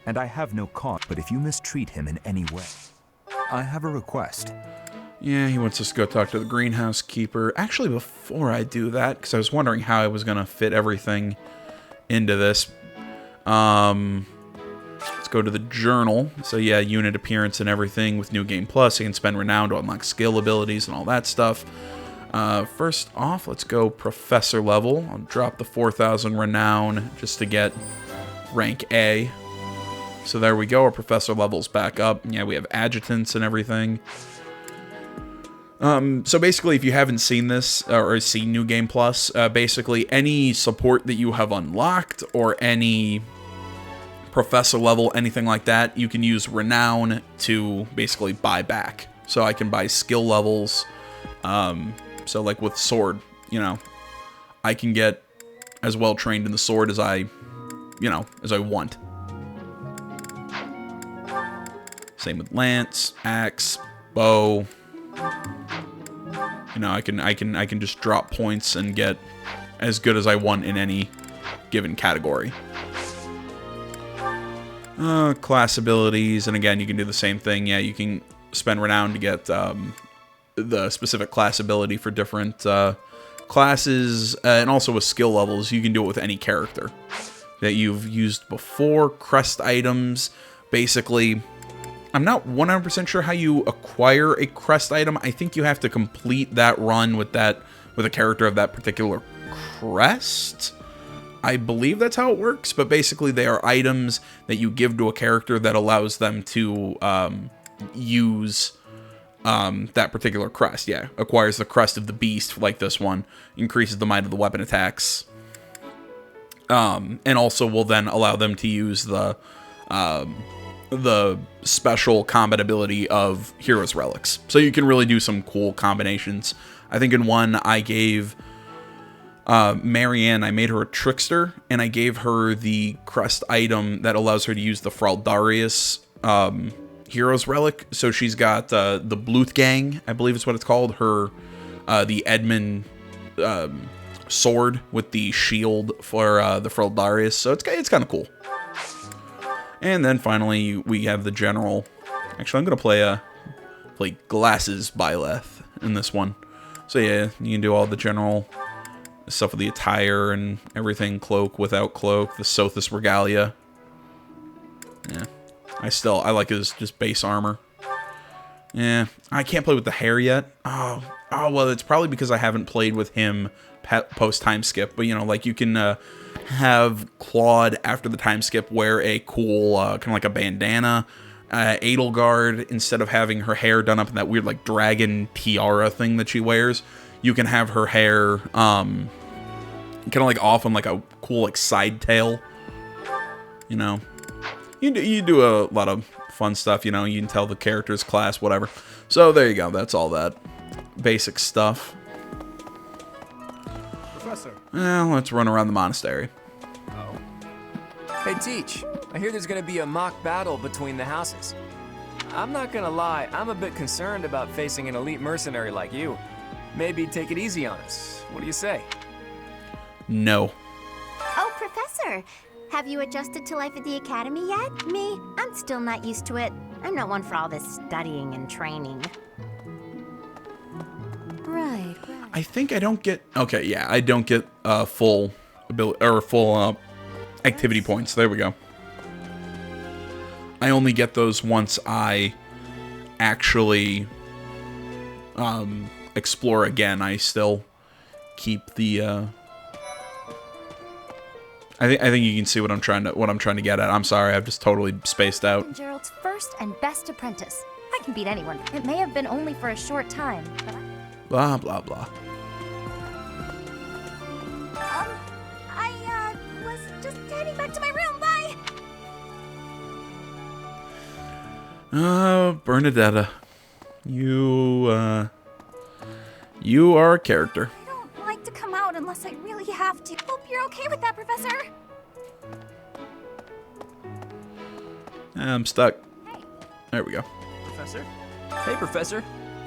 [SPEAKER 18] and I have no cause. But if you mistreat him in any way, I have a request.
[SPEAKER 1] Yeah, he wants us to go talk to the greenhouse keeper. Actually, before I do that, because I was wondering how I was gonna fit everything into this. Let's go to the journal. So yeah, unit appearance and everything with New Game Plus. You can spend renown to unlock skill abilities and all that stuff. First off, let's go professor level. I'll drop the 4,000 renown just to get rank A. So there we go, our professor level's back up. Yeah, we have adjutants and everything. So basically, if you haven't seen this, or seen New Game Plus, basically any support that you have unlocked, or any professor level, anything like that, you can use renown to basically buy back. So I can buy skill levels. So like with sword, I can get as well trained in the sword as I want. Same with lance, axe, bow. I can just drop points and get as good as I want in any given category. Class abilities, and again, you can do the same thing. Yeah, you can spend renown to get the specific class ability for different classes, and also with skill levels, you can do it with any character that you've used before. Crest items, basically, I'm not 100% sure how you acquire a crest item. I think you have to complete that run with a character of that particular crest. I believe that's how it works, but basically they are items that you give to a character that allows them to use that particular crest. Yeah, acquires the crest of the beast, like this one, increases the might of the weapon attacks, and also will then allow them to use the special combat ability of Hero's Relics. So you can really do some cool combinations. I think in one I gave Marianne, I made her a trickster, and I gave her the crest item that allows her to use the Fraldarius Hero's Relic. So she's got the Bluth Gang, I believe is what it's called. Her the Edmund sword with the shield for the Fraldarius. So it's kind of cool. And then finally we have the general. Actually, I'm gonna play Glasses Byleth in this one. So yeah, you can do all the general stuff with the attire and everything, cloak, without cloak, the Sothis Regalia. Yeah, I like his just base armor. Yeah, I can't play with the hair yet. Oh, well, it's probably because I haven't played with him post time skip. But you know, like you can have Claude after the time skip wear a cool kind of like a bandana. Edelgard, instead of having her hair done up in that weird like dragon tiara thing that she wears, you can have her hair kind of like off on like a cool like side tail. You know, you do a lot of fun stuff. You know, you can tell the character's class, whatever. So there you go. That's all that basic stuff.
[SPEAKER 5] Professor.
[SPEAKER 1] Well, let's run around the monastery.
[SPEAKER 8] Hey, Teach. I hear there's gonna be a mock battle between the houses. I'm not gonna lie, I'm a bit concerned about facing an elite mercenary like you. Maybe take it easy on us. What do you say?
[SPEAKER 1] No.
[SPEAKER 3] Oh, Professor! Have you adjusted to life at the academy yet?
[SPEAKER 14] Me? I'm still not used to it. I'm not one for all this studying and training.
[SPEAKER 2] Right.
[SPEAKER 1] I think I don't get... Okay, yeah, I don't get full ability or full activity points. There we go. I only get those once I actually explore again. I still keep the I think you can see what I'm trying to get at. I'm sorry, I've just totally spaced out.
[SPEAKER 14] Gerald's first and best apprentice. I can beat anyone. It may have been only for a short time, but
[SPEAKER 1] Blah blah blah.
[SPEAKER 3] I was just heading back to my room. Bye!
[SPEAKER 1] Bernadetta, you are a character.
[SPEAKER 3] I don't like to come out unless I really have to. Hope you're okay with that, Professor.
[SPEAKER 1] I'm stuck. There we go.
[SPEAKER 16] Professor? Hey, Professor.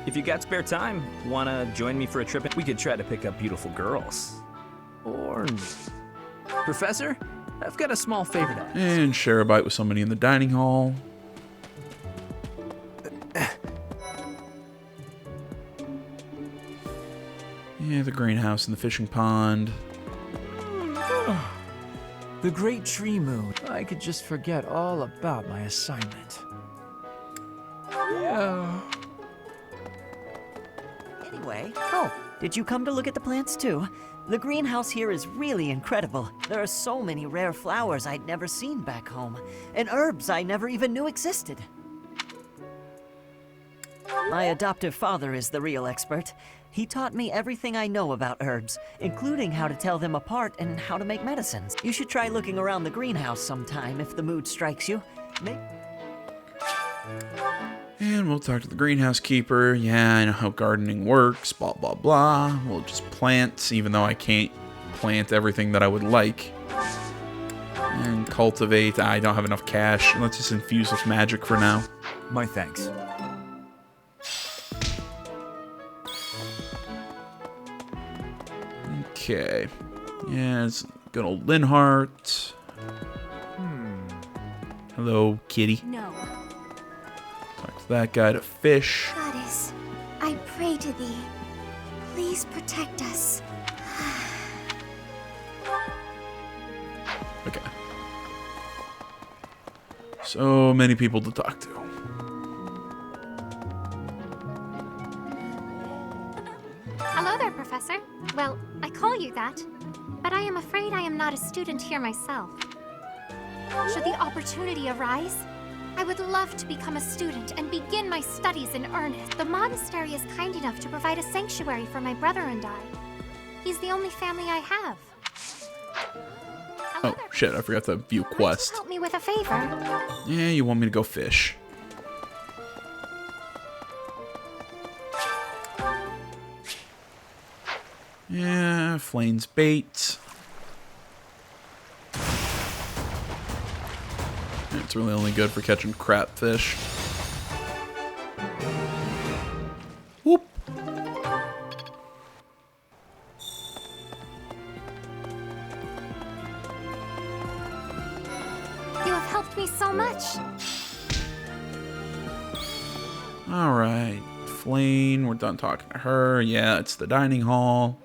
[SPEAKER 16] If you got spare time, wanna join me for a trip? We could try to pick up beautiful girls. Or... Professor? I've got a small favor to ask.
[SPEAKER 1] And share a bite with somebody in the dining hall. Yeah, the greenhouse and the fishing pond.
[SPEAKER 4] The Great Tree Moon. I could just forget all about my assignment. Yeah.
[SPEAKER 21] Anyway, oh, did you come to look at the plants too? The greenhouse here is really incredible. There are so many rare flowers I'd never seen back home, and herbs I never even knew existed. My adoptive father is the real expert. He taught me everything I know about herbs, including how to tell them apart and how to make medicines. You should try looking around the greenhouse sometime if the mood strikes you.
[SPEAKER 1] And we'll talk to the greenhouse keeper. Yeah, I know how gardening works, blah, blah, blah. We'll just plant, even though I can't plant everything that I would like. And cultivate. I don't have enough cash. Let's just infuse with magic for now.
[SPEAKER 18] My thanks.
[SPEAKER 1] Okay. Yeah, it's good old Linhart. Hello, kitty.
[SPEAKER 3] No.
[SPEAKER 1] Talk to that guy to fish.
[SPEAKER 3] Goddess, I pray to thee. Please protect us.
[SPEAKER 1] Okay. So many people to talk to.
[SPEAKER 3] Hello there, Professor. Well, I call you that, but I am afraid I am not a student here myself. Should the opportunity arise, I would love to become a student and begin my studies in earnest. The monastery is kind enough to provide a sanctuary for my brother and I. He's the only family I have.
[SPEAKER 1] Oh, shit, I forgot to view quest.
[SPEAKER 3] Help me with a favor.
[SPEAKER 1] Yeah, you want me to go fish. Yeah, Flame's bait. It's really only good for catching crapfish. Whoop.
[SPEAKER 14] You have helped me so much.
[SPEAKER 1] Alright. Flame, we're done talking to her. Yeah, it's the dining hall.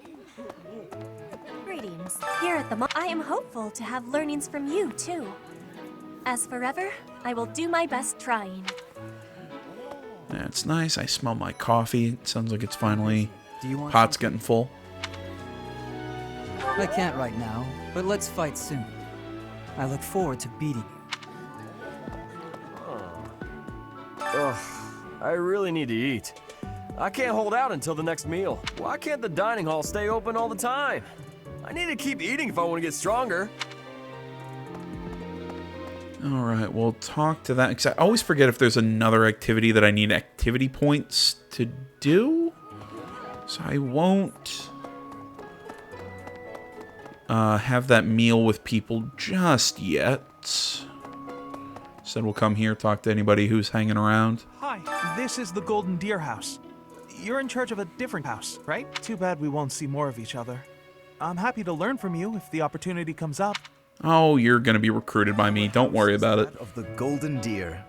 [SPEAKER 11] Greetings. Here at the I am hopeful to have learnings from you, too. As forever, I will do my best trying.
[SPEAKER 1] That's nice. I smell my coffee. It sounds like it's finally...
[SPEAKER 19] Do you want
[SPEAKER 1] pot's getting full.
[SPEAKER 19] I can't right now, but let's fight soon. I look forward to beating you.
[SPEAKER 22] Ugh, I really need to eat. I can't hold out until the next meal. Why can't the dining hall stay open all the time? I need to keep eating if I want to get stronger.
[SPEAKER 1] Alright, we'll talk to that. Because I always forget if there's another activity that I need activity points to do. So I won't have that meal with people just yet. Said we'll come here, talk to anybody who's hanging around.
[SPEAKER 5] Hi, this is the Golden Deer House. You're in charge of a different house, right? Too bad we won't see more of each other. I'm happy to learn from you if the opportunity comes up.
[SPEAKER 1] Oh, you're gonna be recruited by me. Don't worry about it.
[SPEAKER 20] Of the Golden Deer.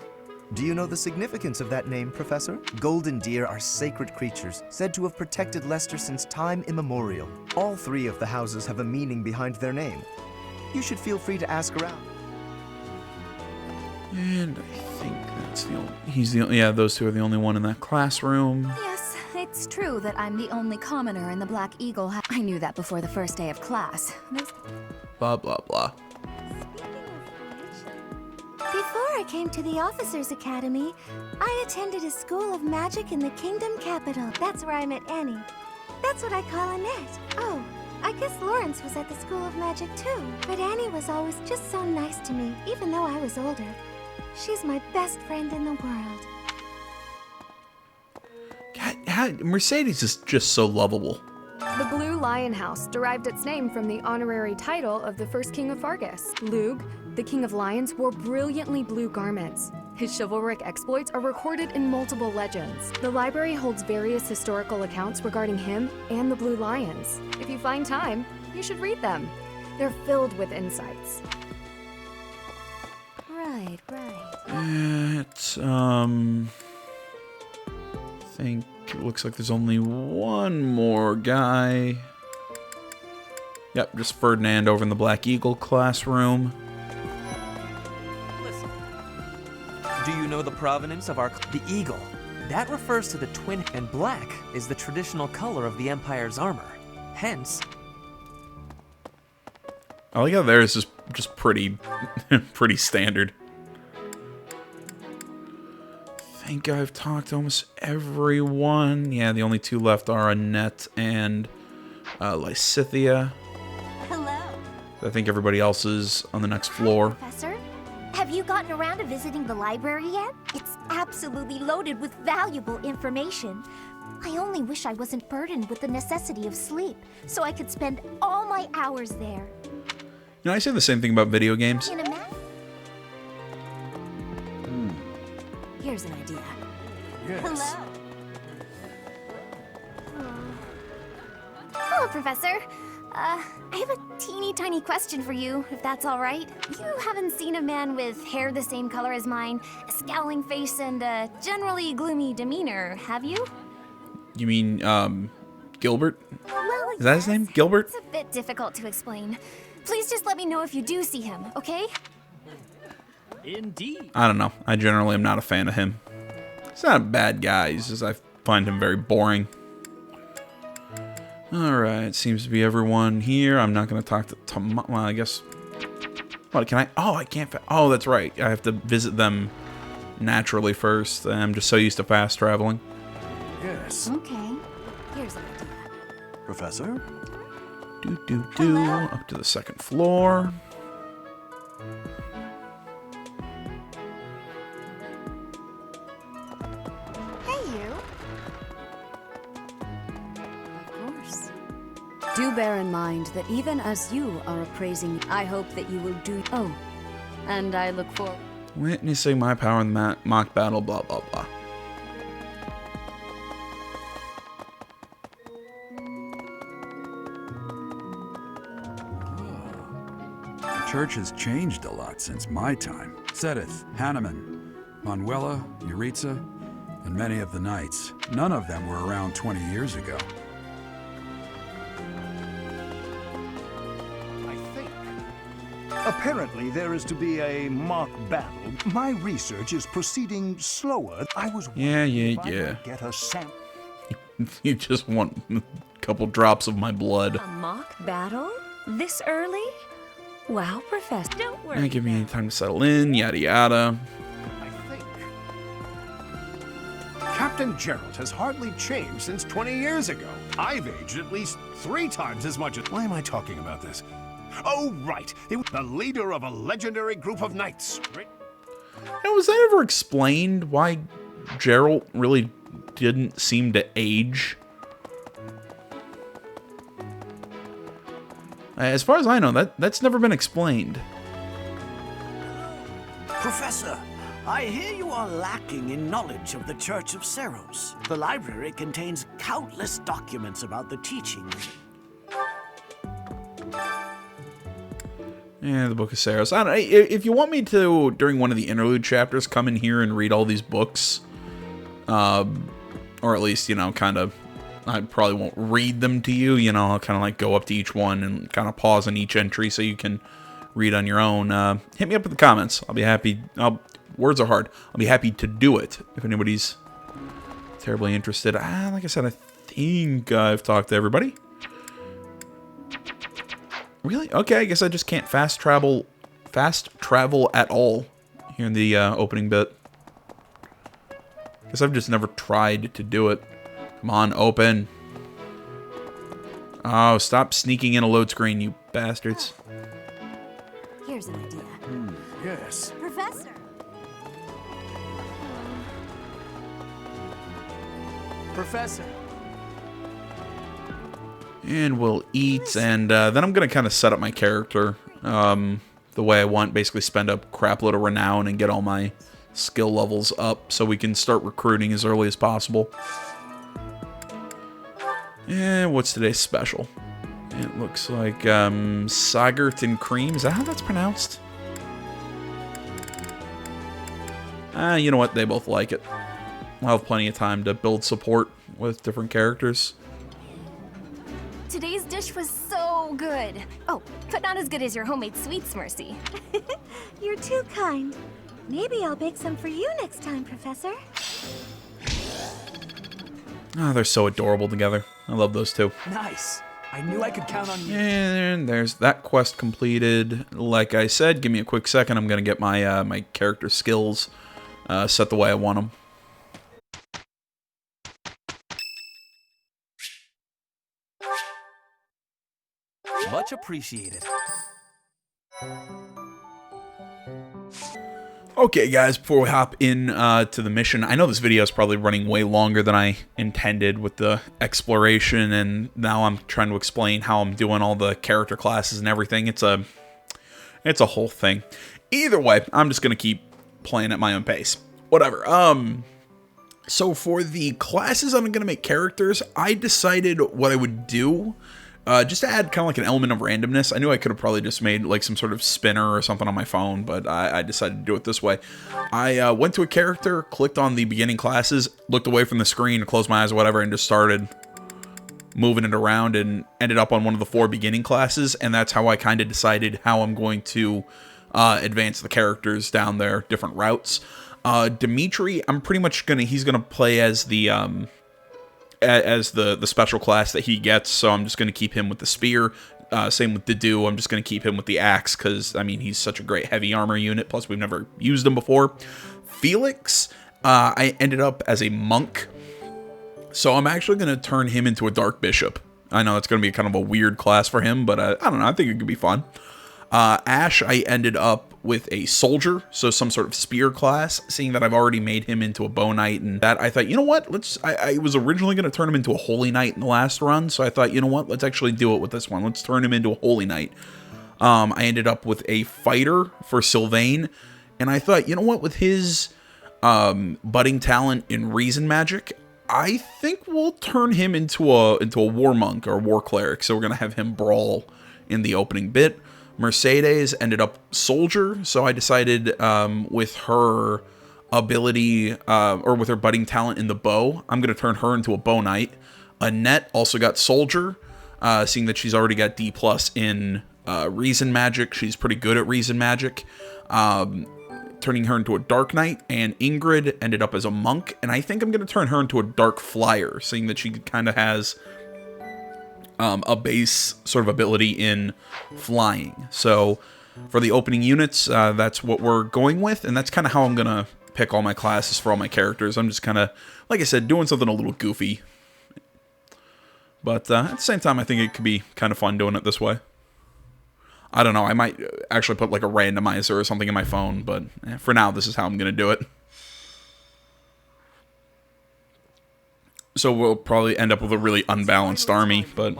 [SPEAKER 20] Do you know the significance of that name, Professor? Golden deer are sacred creatures, said to have protected Leicester since time immemorial. All three of the houses have a meaning behind their name. You should feel free to ask around.
[SPEAKER 1] And I think that's the only... He's the only... Yeah, those two are the only one in that classroom.
[SPEAKER 2] Yes, it's true that I'm the only commoner in the Black Eagle. I knew that before the first day of class.
[SPEAKER 1] Blah, blah, blah.
[SPEAKER 3] Before I came to the Officers Academy, I attended a school of magic in the Kingdom Capital. That's where I met Annie. That's what I call Annette. Oh, I guess Lawrence was at the School of Magic too. But Annie was always just so nice to me, even though I was older. She's my best friend in the world.
[SPEAKER 1] God, Mercedes is just so lovable.
[SPEAKER 23] The Blue Lion House derived its name from the honorary title of the first king of Fargus. Lugh, the king of lions, wore brilliantly blue garments. His chivalric exploits are recorded in multiple legends. The library holds various historical accounts regarding him and the Blue Lions. If you find time, you should read them. They're filled with insights.
[SPEAKER 2] Right.
[SPEAKER 1] It's, I think it looks like there's only one more guy. Yep, just Ferdinand over in the Black Eagle classroom.
[SPEAKER 10] Listen. Do you know the provenance of the eagle? That refers to the twin, and black is the traditional color of the Empire's armor. Hence...
[SPEAKER 1] I like how theirs is just pretty, pretty standard. I think I've talked to almost everyone. Yeah, the only two left are Annette and Lysithia.
[SPEAKER 3] Hello.
[SPEAKER 1] I think everybody else is on the next floor.
[SPEAKER 3] Professor, have you gotten around to visiting the library yet? It's absolutely loaded with valuable information. I only wish I wasn't burdened with the necessity of sleep, so I could spend all my hours there.
[SPEAKER 1] You know, I say the same thing about video games.
[SPEAKER 3] In a ma-
[SPEAKER 2] Here's an idea.
[SPEAKER 3] Hello. Hello, Professor. I have a teeny tiny question for you, if that's all right. You haven't seen a man with hair the same color as mine, a scowling face, and a generally gloomy demeanor, have you?
[SPEAKER 1] You mean, Gilbert?
[SPEAKER 3] Well,
[SPEAKER 1] Is that his name? Gilbert?
[SPEAKER 3] It's a bit difficult to explain. Please just let me know if you do see him, okay?
[SPEAKER 16] Indeed.
[SPEAKER 1] I don't know. I generally am not a fan of him. He's not a bad guy. He's just, I find him very boring. Alright, seems to be everyone here. I'm not going to talk to well, I guess... What, can I... Oh, I can't... Oh, that's right. I have to visit them naturally first. I'm just so used to fast traveling.
[SPEAKER 9] Yes.
[SPEAKER 2] Okay. Here's an idea.
[SPEAKER 9] Professor?
[SPEAKER 1] Up to the second floor.
[SPEAKER 2] Do bear in mind that even as you are appraising, I hope that you will do. Oh, and I look forward.
[SPEAKER 1] Witnessing my power in the mock battle, blah, blah, blah.
[SPEAKER 12] The church has changed a lot since my time. Sedith, Hanneman, Manuela, Yuritsa, and many of the knights. None of them were around 20 years ago.
[SPEAKER 13] Apparently, there is to be a mock battle. My research is proceeding slower. I was
[SPEAKER 1] Yeah.
[SPEAKER 13] get a sample.
[SPEAKER 1] You just want a couple drops of my blood.
[SPEAKER 11] A mock battle? This early? Wow, Professor. Don't worry.
[SPEAKER 1] Give me time to settle in, yada yada.
[SPEAKER 13] Captain Gerald has hardly changed since 20 years ago. I've aged at least 3 times as much as... Why am I talking about this? Oh, right. He was the leader of a legendary group of knights.
[SPEAKER 1] Now, was that ever explained why Gerald really didn't seem to age? As far as I know, that's never been explained.
[SPEAKER 17] Professor, I hear you are lacking in knowledge of the Church of Seros. The library contains countless documents about the teachings.
[SPEAKER 1] Yeah, the Book of Seros. I don't know, if you want me to, during one of the interlude chapters, come in here and read all these books, or at least, you know, kind of, I probably won't read them to you, you know, I'll kind of like go up to each one and kind of pause on each entry so you can read on your own. Hit me up in the comments. I'll be happy. Words are hard. I'll be happy to do it if anybody's terribly interested. Like I said, I think I've talked to everybody. Really? Okay, I guess I just can't fast travel at all here in the opening bit. Guess I've just never tried to do it. Come on, open. Oh, stop sneaking in a load screen, you bastards.
[SPEAKER 14] Here's an idea.
[SPEAKER 13] Yes.
[SPEAKER 14] Professor!
[SPEAKER 10] Professor.
[SPEAKER 1] And we'll eat, and then I'm going to kind of set up my character the way I want. Basically spend a crap load of renown and get all my skill levels up so we can start recruiting as early as possible. And what's today's special? It looks like Sagert and Cream. Is that how that's pronounced? You know what? They both like it. We'll have plenty of time to build support with different characters.
[SPEAKER 11] Today's dish was so good. Oh, but not as good as your homemade sweets, Mercy.
[SPEAKER 3] You're too kind. Maybe I'll bake some for you next time, Professor.
[SPEAKER 1] Oh, they're so adorable together. I love those two.
[SPEAKER 10] Nice. I knew I could count on you.
[SPEAKER 1] And there's that quest completed. Like I said, give me a quick second. I'm going to get my my character skills set the way I want them.
[SPEAKER 10] Much appreciated.
[SPEAKER 1] Okay, guys, before we hop in to the mission, I know this video is probably running way longer than I intended with the exploration, and now I'm trying to explain how I'm doing all the character classes and everything. It's a whole thing. Either way, I'm just going to keep playing at my own pace. Whatever. So for the classes I'm going to make characters, I decided what I would do. Just to add kind of like an element of randomness. I knew I could have probably just made like some sort of spinner or something on my phone, but I decided to do it this way. I went to a character, clicked on the beginning classes, looked away from the screen, closed my eyes or whatever, and just started moving it around and ended up on one of the 4 beginning classes, and that's how I kind of decided how I'm going to advance the characters down their different routes. Dimitri, I'm pretty much he's gonna play as the special class that he gets, so I'm just going to keep him with the spear. Same with Dedu, I'm just going to keep him with the axe, because, I mean, he's such a great heavy armor unit, plus we've never used him before. Felix, I ended up as a monk, so I'm actually going to turn him into a dark bishop. I know it's going to be kind of a weird class for him, but I don't know, I think it could be fun. Ash, I ended up with a soldier, so some sort of spear class, seeing that I've already made him into a bow knight, and that I thought, you know what, I was originally going to turn him into a holy knight in the last run, so I thought, you know what, let's actually do it with this one. Let's turn him into a holy knight. I ended up with a fighter for Sylvain, and I thought, you know what, with his budding talent in reason magic, I think we'll turn him into a war monk or war cleric. So we're gonna have him brawl in the opening bit. Mercedes ended up soldier, so I decided with her ability or with her budding talent in the bow, I'm gonna turn her into a bow knight. Annette also got soldier, seeing that she's already got D+ in reason magic. She's pretty good at reason magic. Turning her into a dark knight, and Ingrid ended up as a monk, and I think I'm going to turn her into a dark flyer, seeing that she kind of has a base sort of ability in flying. So for the opening units, that's what we're going with, and that's kind of how I'm going to pick all my classes for all my characters. I'm just kind of, like I said, doing something a little goofy. But at the same time, I think it could be kind of fun doing it this way. I don't know, I might actually put like a randomizer or something in my phone, but for now, this is how I'm going to do it. So we'll probably end up with a really unbalanced army, but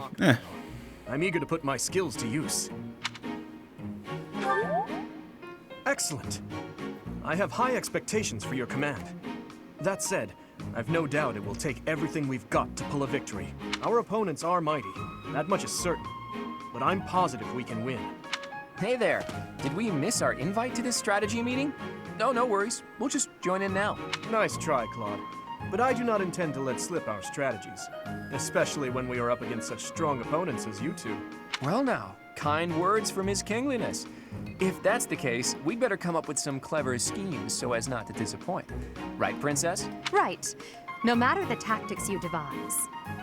[SPEAKER 22] I'm eager to put my skills to use. Excellent. I have high expectations for your command. That said, I've no doubt it will take everything we've got to pull a victory. Our opponents are mighty, that much is certain. But I'm positive we can win.
[SPEAKER 8] Hey there, did we miss our invite to this strategy meeting? No, no worries. We'll just join in now.
[SPEAKER 22] Nice try, Claude. But I do not intend to let slip our strategies, especially when we are up against such strong opponents as you two.
[SPEAKER 8] Well now, kind words from His Kingliness. If that's the case, we'd better come up with some clever schemes so as not to disappoint. Right, Princess?
[SPEAKER 6] Right. No matter the tactics you devise,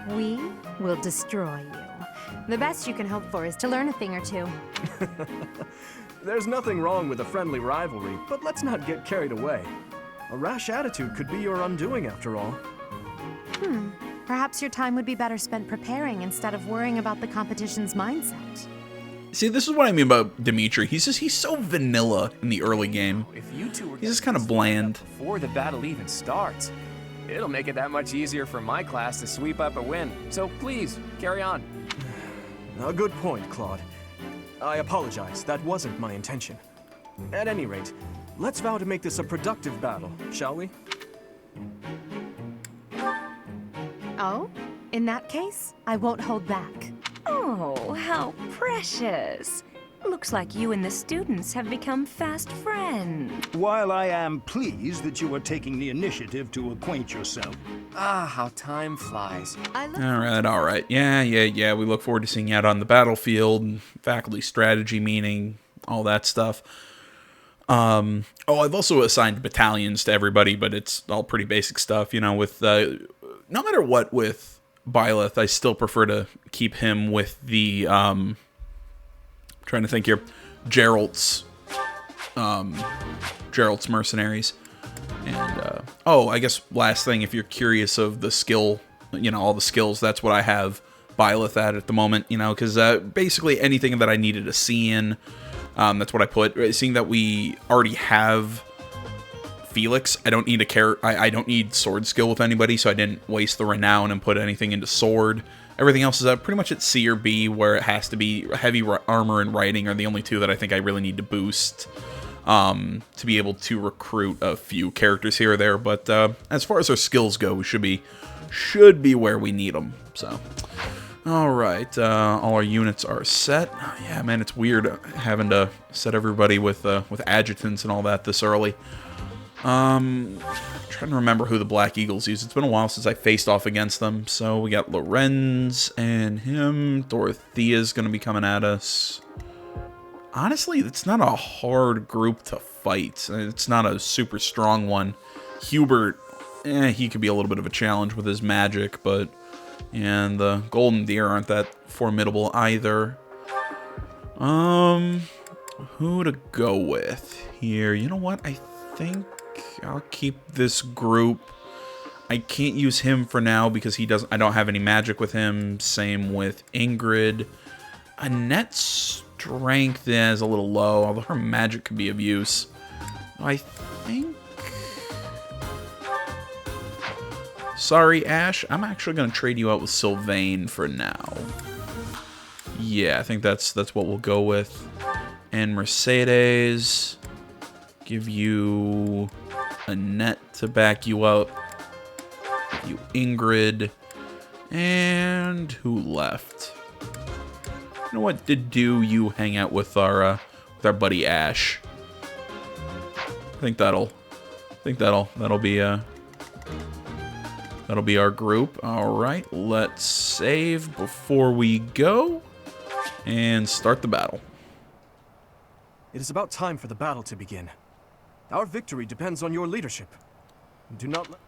[SPEAKER 6] we will destroy you. The best you can hope for is to learn a thing or two.
[SPEAKER 22] There's nothing wrong with a friendly rivalry, but let's not get carried away. A rash attitude could be your undoing after all.
[SPEAKER 6] Perhaps your time would be better spent preparing instead of worrying about the competition's mindset.
[SPEAKER 1] See, this is what I mean about Dimitri. He's so vanilla in the early game.
[SPEAKER 8] If you two were
[SPEAKER 1] he's just kind of bland.
[SPEAKER 8] Before the battle even starts, it'll make it that much easier for my class to sweep up a win. So please, carry on.
[SPEAKER 22] A good point, Claude. I apologize, that wasn't my intention. At any rate, let's vow to make this a productive battle, shall we?
[SPEAKER 6] Oh? In that case, I won't hold back.
[SPEAKER 7] Oh, how precious. Looks like you and the students have become fast friends.
[SPEAKER 15] While I am pleased that you are taking the initiative to acquaint yourself.
[SPEAKER 8] Ah, how time flies.
[SPEAKER 1] All right. Yeah. We look forward to seeing you out on the battlefield, faculty strategy meeting, all that stuff. I've also assigned battalions to everybody, but it's all pretty basic stuff. You know, with no matter what with Byleth, I still prefer to keep him with the trying to think here, Geralt's mercenaries. And I guess last thing, if you're curious of the skill, you know, all the skills, that's what I have Byleth at the moment, you know, because basically anything that I needed to see in, that's what I put. Seeing that we already have Felix, I don't need I don't need sword skill with anybody, so I didn't waste the renown and put anything into sword. Everything else is pretty much at C or B, where it has to be heavy armor and writing are the only two that I think I really need to boost to be able to recruit a few characters here or there. But as far as our skills go, we should be where we need them. So, all right, all our units are set. Yeah, man, it's weird having to set everybody with adjutants and all that this early. I'm trying to remember who the Black Eagles use. It's been a while since I faced off against them. So we got Lorenz and him. Dorothea's going to be coming at us. Honestly, it's not a hard group to fight. It's not a super strong one. Hubert, he could be a little bit of a challenge with his magic, but and the Golden Deer aren't that formidable either. Who to go with here? You know what? I think I'll keep this group. I can't use him for now because I don't have any magic with him. Same with Ingrid. Annette's strength is a little low, although her magic could be of use. I think... Sorry, Ash. I'm actually going to trade you out with Sylvain for now. Yeah, I think that's what we'll go with. And Mercedes, give you Annette to back you up. You Ingrid, and who left? You know what? Do you hang out with our buddy Ash? I think that'll be our group. All right, let's save before we go and start the battle.
[SPEAKER 22] It is about time for the battle to begin. Our victory depends on your leadership. Do not let...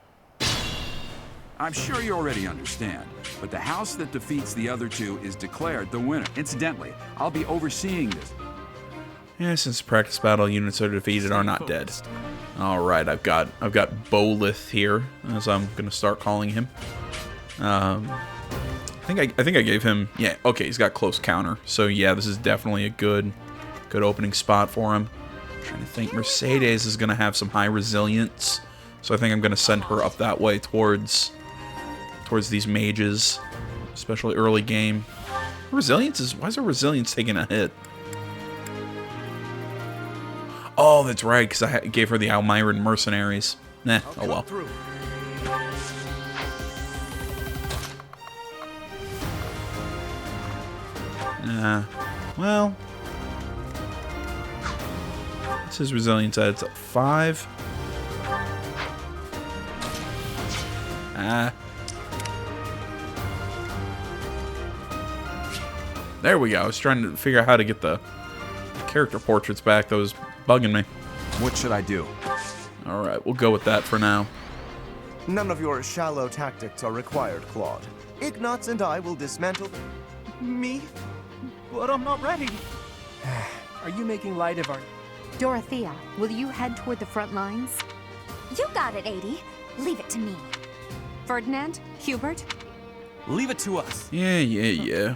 [SPEAKER 12] I'm sure you already understand, but the house that defeats the other two is declared the winner. Incidentally, I'll be overseeing this.
[SPEAKER 1] Yeah, since practice battle units are defeated are not dead. All right, I've got Bolith here, as I'm gonna start calling him. I think I gave him, yeah, okay, he's got close counter. So yeah, this is definitely a good opening spot for him. I'm trying to think. Mercedes is gonna have some high resilience, so I think I'm gonna send her up that way towards these mages, especially early game. Resilience is, why is her resilience taking a hit? Oh, that's right, because I gave her the Almiran mercenaries. Nah, oh well. Well, what's his resilience at? It's at 5. There we go. I was trying to figure out how to get the character portraits back. That was bugging me.
[SPEAKER 20] What should I do?
[SPEAKER 1] Alright, we'll go with that for now.
[SPEAKER 20] None of your shallow tactics are required, Claude. Ignatz and I will dismantle...
[SPEAKER 5] Me? But I'm not ready.
[SPEAKER 22] Are you making light of our...
[SPEAKER 6] Dorothea, will you head toward the front lines?
[SPEAKER 11] You got it, 80. Leave it to me.
[SPEAKER 6] Ferdinand? Hubert?
[SPEAKER 10] Leave it to us.
[SPEAKER 1] Yeah.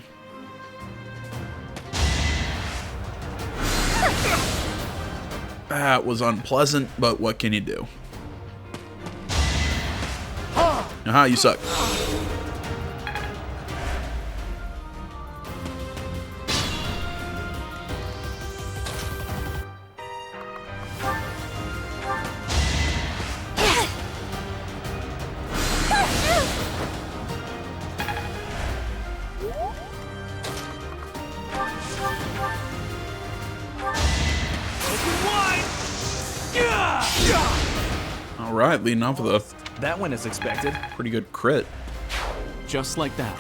[SPEAKER 1] That was unpleasant, but what can you do? Aha, you suck. Alright, leading off with a...
[SPEAKER 22] That went as expected.
[SPEAKER 1] Pretty good crit.
[SPEAKER 22] Just like that.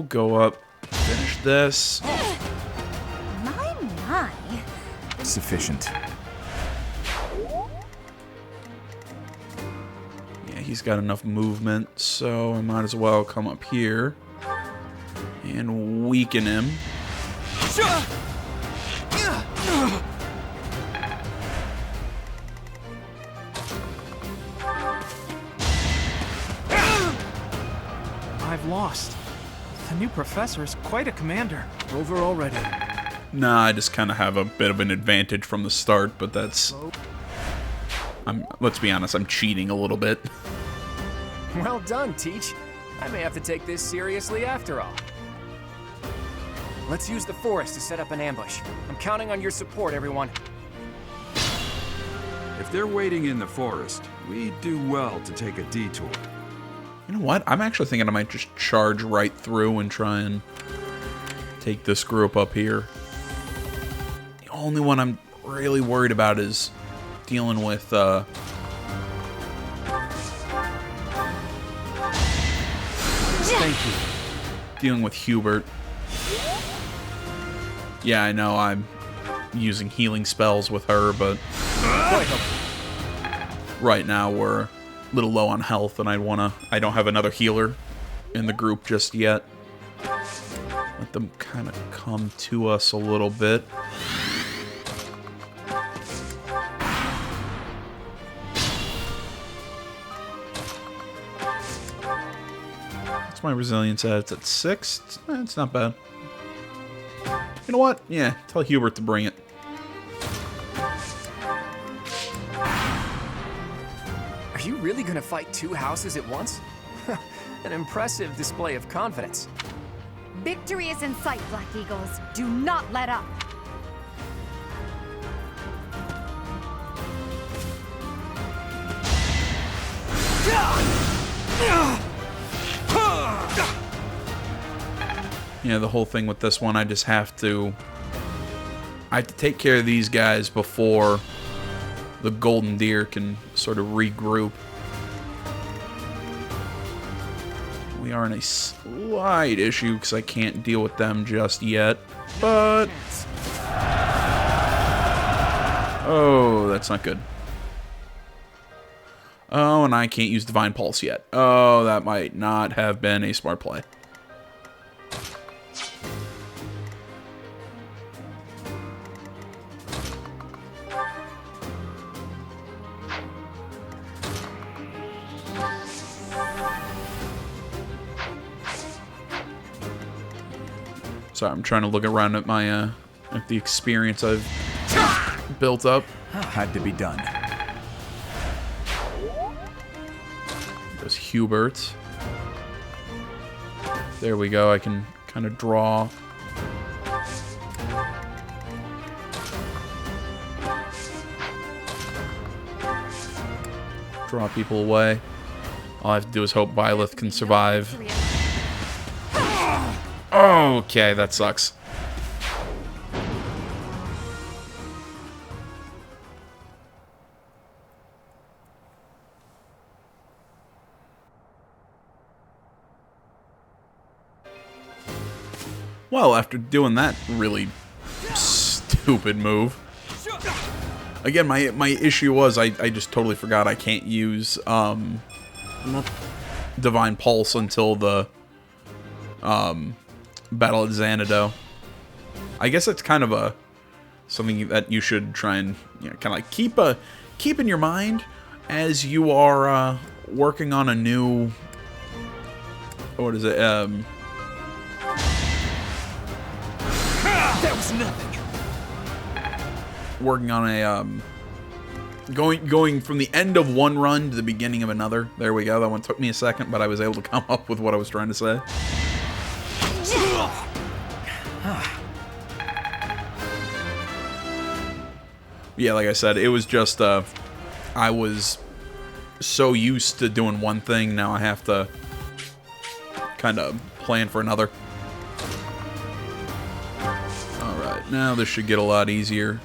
[SPEAKER 1] Go up, finish this.
[SPEAKER 11] My.
[SPEAKER 20] Sufficient.
[SPEAKER 1] Yeah, he's got enough movement, so I might as well come up here and weaken him.
[SPEAKER 5] I've lost. The new professor is quite a commander.
[SPEAKER 22] Over already.
[SPEAKER 1] Nah, I just kind of have a bit of an advantage from the start, but that's... let's be honest, I'm cheating a little bit.
[SPEAKER 8] Well done, Teach. I may have to take this seriously after all. Let's use the forest to set up an ambush. I'm counting on your support, everyone.
[SPEAKER 12] If they're waiting in the forest, we do well to take a detour.
[SPEAKER 1] You know what? I'm actually thinking I might just charge right through and try and take this group up here. The only one I'm really worried about is dealing with,
[SPEAKER 22] Thank you.
[SPEAKER 1] Dealing with Hubert. Yeah, I know I'm using healing spells with her, but right now we're a little low on health, and I don't have another healer in the group just yet. Let them kind of come to us a little bit. my resilience at? It's at 6. It's not bad. You know what? Yeah, tell Hubert to bring it.
[SPEAKER 8] Are you really gonna fight 2 houses at once? An impressive display of confidence.
[SPEAKER 6] Victory is in sight, Black Eagles. Do not let up.
[SPEAKER 1] Yeah, the whole thing with this one, I have to take care of these guys before the Golden Deer can sort of regroup. We are in a slight issue because I can't deal with them just yet, but... Oh, that's not good. Oh, and I can't use Divine Pulse yet. Oh, that might not have been a smart play. Sorry, I'm trying to look around at my at the experience I've built up.
[SPEAKER 12] Had to be done.
[SPEAKER 1] There's Hubert. There we go. I can kind of draw. Draw people away. All I have to do is hope Byleth can survive. Okay, that sucks. Well, after doing that really stupid move. Again, my issue was I just totally forgot I can't use Divine Pulse until the Battle at Xanadu. I guess it's kind of something that you should try and kind of like keep in your mind as you are working on a new, what is it? That
[SPEAKER 10] was nothing.
[SPEAKER 1] Working on a going from the end of one run to the beginning of another. There we go. That one took me a second, but I was able to come up with what I was trying to say. Yeah, like I said, it was just I was so used to doing one thing, now I have to kind of plan for another. Alright, now this should get a lot easier.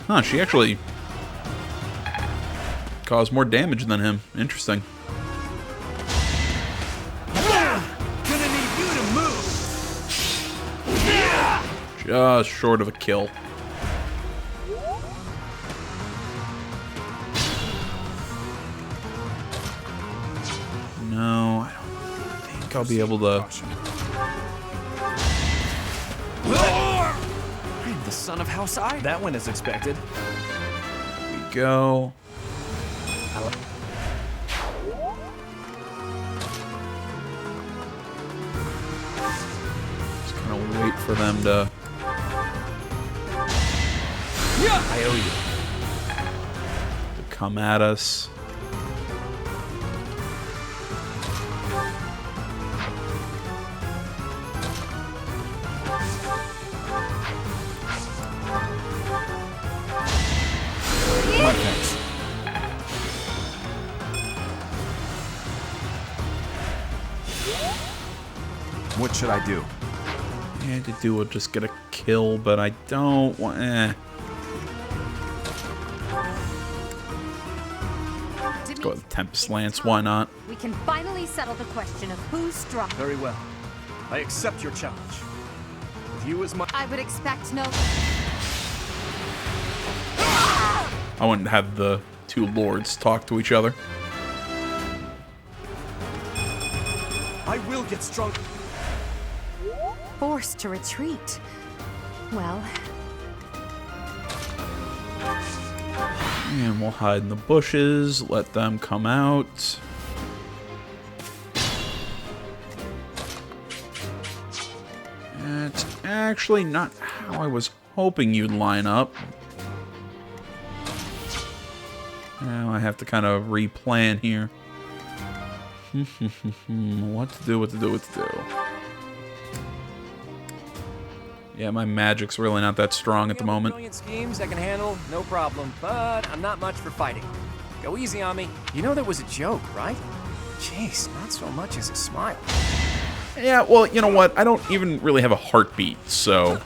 [SPEAKER 1] Huh, she actually caused more damage than him. Interesting.
[SPEAKER 10] Gonna need you to move.
[SPEAKER 1] Just short of a kill. No, I don't think I'll be able to.
[SPEAKER 10] I'm the son of House I.
[SPEAKER 22] That one is expected.
[SPEAKER 1] Here we go. Just kind of wait for them to.
[SPEAKER 10] I owe you.
[SPEAKER 1] To come at us.
[SPEAKER 12] My thanks. What should I do?
[SPEAKER 1] Yeah, to do will just get a kill, but I don't want. Let's go with Tempest Lance. Why not?
[SPEAKER 6] We can finally settle the question of who's strong.
[SPEAKER 22] Very well. I accept your challenge. With you as my...
[SPEAKER 6] I would expect no...
[SPEAKER 1] I wouldn't have the two lords talk to each other.
[SPEAKER 22] I will get strong.
[SPEAKER 6] Forced to retreat. Well...
[SPEAKER 1] And we'll hide in the bushes, let them come out. That's actually not how I was hoping you'd line up. Now I have to kind of replan here. What to do, what to do, what to do. Yeah, my magic's really not that strong at the moment.
[SPEAKER 8] Brilliant schemes I can handle, no problem, but I'm not much for fighting. Go easy on me. You know that was a joke, right? Jeez, not so much as a smile.
[SPEAKER 1] Yeah, well, you know what? I don't even really have a heartbeat, so...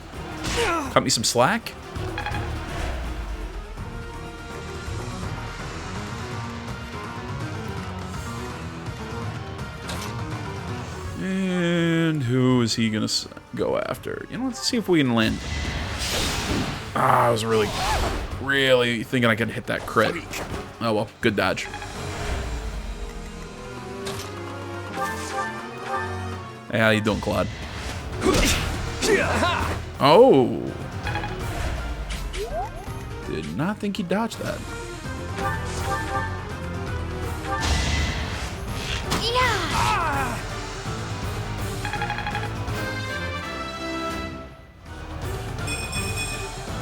[SPEAKER 1] Cut me some slack? And who is he gonna go after? You know, let's see if we can land. Ah, I was really thinking I could hit that crit. Oh well, good dodge. Hey, how you doing, Claude? Oh! Did not think he dodged that.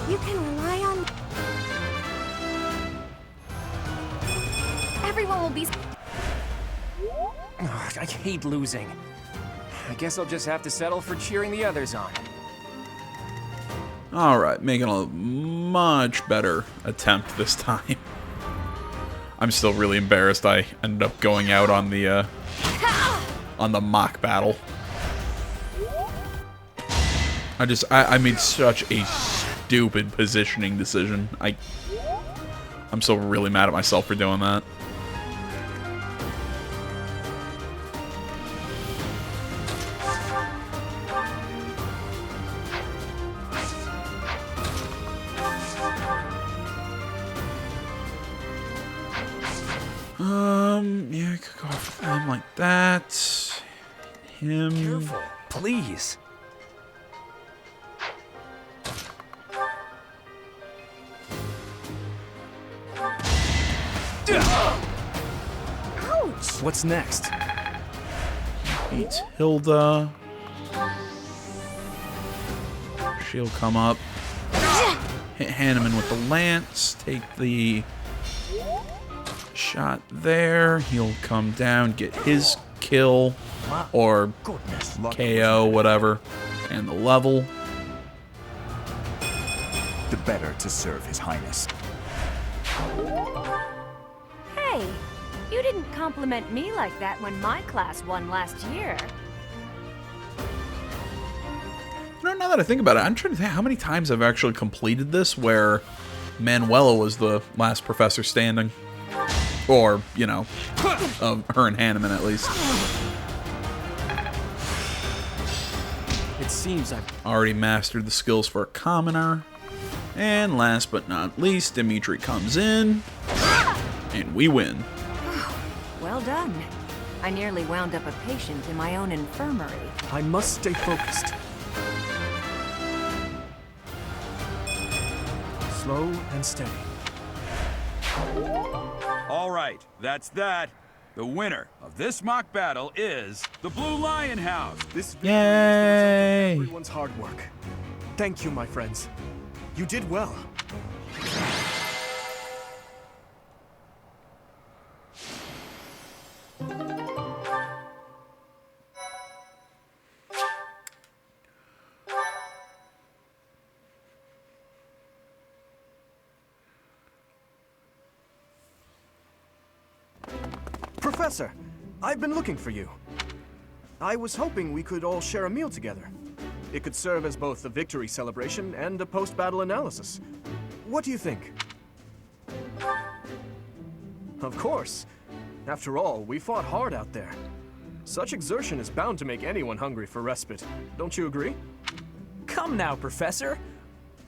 [SPEAKER 3] You can rely on... Everyone will be...
[SPEAKER 8] Ugh, I hate losing. I guess I'll just have to settle for cheering the others on.
[SPEAKER 1] Alright, making a much better attempt this time. I'm still really embarrassed I ended up going out on the mock battle. I made such a stupid positioning decision. I'm still really mad at myself for doing that. Yeah, I could go off them like that. Him.
[SPEAKER 8] Careful, please.
[SPEAKER 3] Ouch!
[SPEAKER 22] What's next?
[SPEAKER 1] Beats Hilda. She'll come up. Hit Hanneman with the lance. Take the shot there. He'll come down, get his kill. Or KO, whatever. And the level.
[SPEAKER 4] The better to serve His Highness.
[SPEAKER 7] Hey, you didn't compliment me like that when my class won last year.
[SPEAKER 1] You know, now that I think about it, I'm trying to think how many times I've actually completed this where Manuela was the last professor standing. Or, you know, her and Hanneman at least.
[SPEAKER 22] It seems I've
[SPEAKER 1] already mastered the skills for a commoner. And last but not least, Dimitri comes in. And we win.
[SPEAKER 7] Well done. I nearly wound up a patient in my own infirmary.
[SPEAKER 22] I must stay focused. Slow and steady.
[SPEAKER 12] All right, that's that. The winner of this mock battle is the Blue Lion House.
[SPEAKER 22] This
[SPEAKER 1] Yay!
[SPEAKER 22] Everyone's hard work. Thank you, my friends. You did well. Professor, I've been looking for you. I was hoping we could all share a meal together. It could serve as both a victory celebration and a post-battle analysis. What do you think? Of course. After all, we fought hard out there. Such exertion is bound to make anyone hungry for respite. Don't you agree?
[SPEAKER 16] Come now, Professor.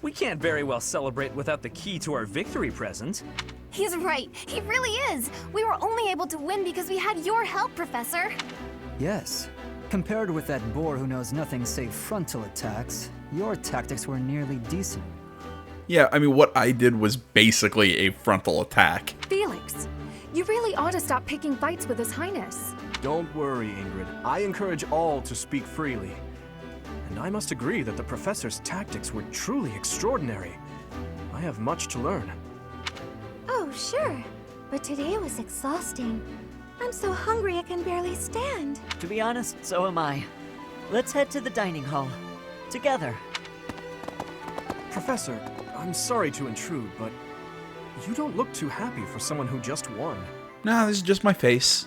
[SPEAKER 16] We can't very well celebrate without the key to our victory present.
[SPEAKER 3] He's right. He really is. We were only able to win because we had your help, Professor.
[SPEAKER 19] Yes. Compared with that boar who knows nothing save frontal attacks, your tactics were nearly decent.
[SPEAKER 1] Yeah, I mean, what I did was basically a frontal attack.
[SPEAKER 6] Felix, you really ought to stop picking fights with His Highness.
[SPEAKER 22] Don't worry, Ingrid. I encourage all to speak freely. And I must agree that the professor's tactics were truly extraordinary. I have much to learn.
[SPEAKER 3] Oh, sure. But today was exhausting. I'm so hungry I can barely stand.
[SPEAKER 18] To be honest, so am I. Let's head to the dining hall. Together.
[SPEAKER 22] Professor, I'm sorry to intrude, but you don't look too happy for someone who just won.
[SPEAKER 1] Nah, this is just my face.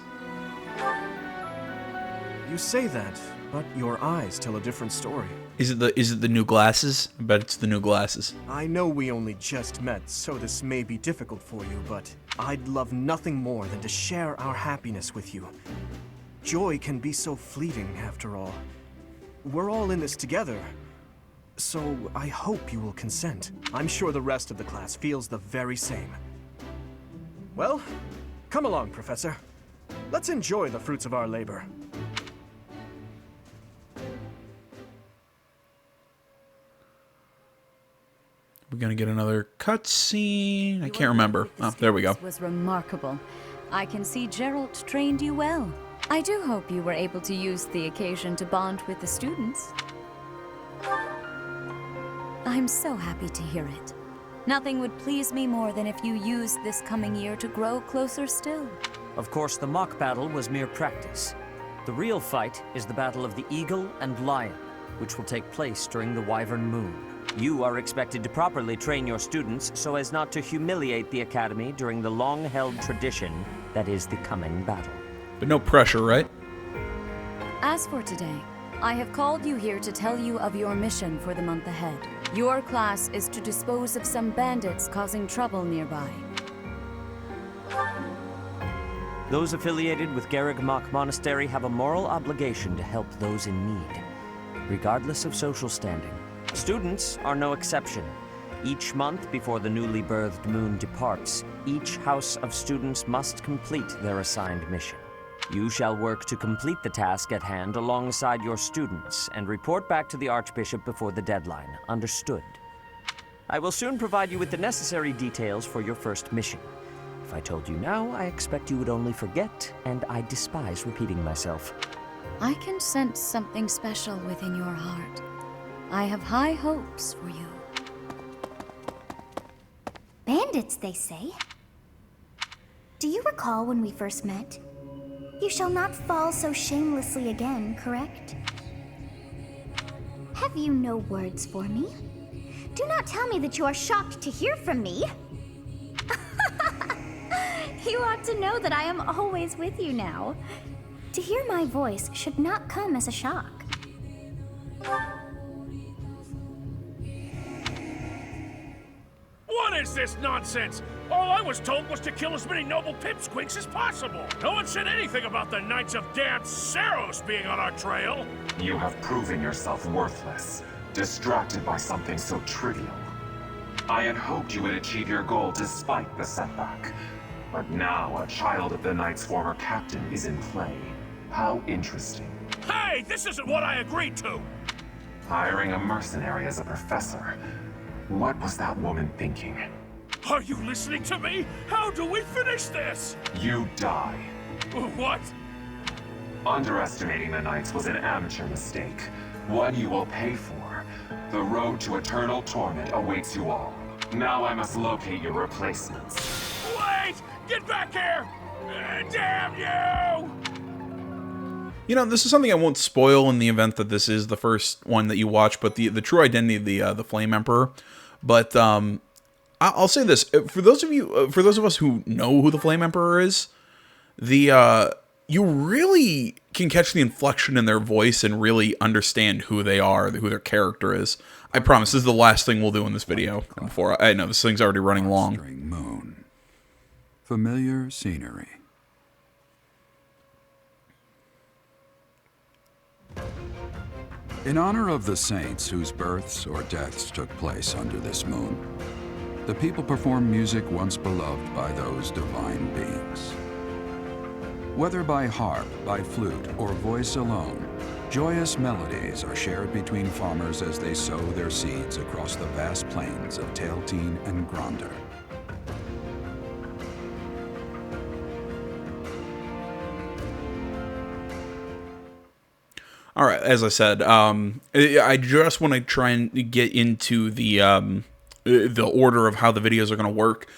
[SPEAKER 22] You say that, but your eyes tell a different story.
[SPEAKER 1] Is it the new glasses? I bet it's the new glasses.
[SPEAKER 22] I know we only just met, so this may be difficult for you, but I'd love nothing more than to share our happiness with you. Joy can be so fleeting, after all. We're all in this together, so I hope you will consent. I'm sure the rest of the class feels the very same. Well, come along, Professor. Let's enjoy the fruits of our labor.
[SPEAKER 1] We're gonna get another cutscene. I can't remember. Oh, there we go.
[SPEAKER 2] Was remarkable. I can see Gerald trained you well. I do hope you were able to use the occasion to bond with the students. I'm so happy to hear it. Nothing would please me more than if you used this coming year to grow closer still.
[SPEAKER 18] Of course, the mock battle was mere practice. The real fight is the Battle of the Eagle and Lion, which will take place during the Wyvern Moon. You are expected to properly train your students so as not to humiliate the Academy during the long-held tradition that is the coming battle.
[SPEAKER 1] But no pressure, right?
[SPEAKER 2] As for today, I have called you here to tell you of your mission for the month ahead. Your class is to dispose of some bandits causing trouble nearby.
[SPEAKER 18] Those affiliated with Garrigmach Monastery have a moral obligation to help those in need, regardless of social standing. Students are no exception. Each month before the newly birthed moon departs, each house of students must complete their assigned mission. You shall work to complete the task at hand alongside your students and report back to the Archbishop before the deadline. Understood? I will soon provide you with the necessary details for your first mission. If I told you now, I expect you would only forget, and I despise repeating myself.
[SPEAKER 2] I can sense something special within your heart. I have high hopes for you.
[SPEAKER 3] Bandits, they say. Do you recall when we first met? You shall not fall so shamelessly again, correct? Have you no words for me? Do not tell me that you are shocked to hear from me. You ought to know that I am always with you now. To hear my voice should not come as a shock.
[SPEAKER 21] What is this nonsense? All I was told was to kill as many noble pipsqueaks as possible. No one said anything about the Knights of damned Saros being on our trail.
[SPEAKER 23] You have proven yourself worthless, distracted by something so trivial. I had hoped you would achieve your goal despite the setback. But now a child of the Knight's former captain is in play. How interesting.
[SPEAKER 21] Hey, this isn't what I agreed to!
[SPEAKER 23] Hiring a mercenary as a professor. What was that woman thinking?
[SPEAKER 21] Are you listening to me? How do we finish this?
[SPEAKER 23] You die.
[SPEAKER 21] What?
[SPEAKER 23] Underestimating the Knights was an amateur mistake. One you will pay for. The road to eternal torment awaits you all. Now I must locate your replacements.
[SPEAKER 21] Wait! Get back here! Damn you!
[SPEAKER 1] You know, this is something I won't spoil in the event that this is the first one that you watch, but the true identity of the Flame Emperor. But I'll say this: for those of us who know who the Flame Emperor is, you really can catch the inflection in their voice and really understand who they are, who their character is. I promise this is the last thing we'll do in this video. Before I know this thing's already running long.
[SPEAKER 12] Moon. Familiar scenery. In honor of the saints whose births or deaths took place under this moon, the people perform music once beloved by those divine beings. Whether by harp, by flute, or voice alone, Joyous melodies are shared between farmers as they sow their seeds across the vast plains of Tailteen and Gronder.
[SPEAKER 1] All right, as I said, I just want to try and get into the order of how the videos are going to work.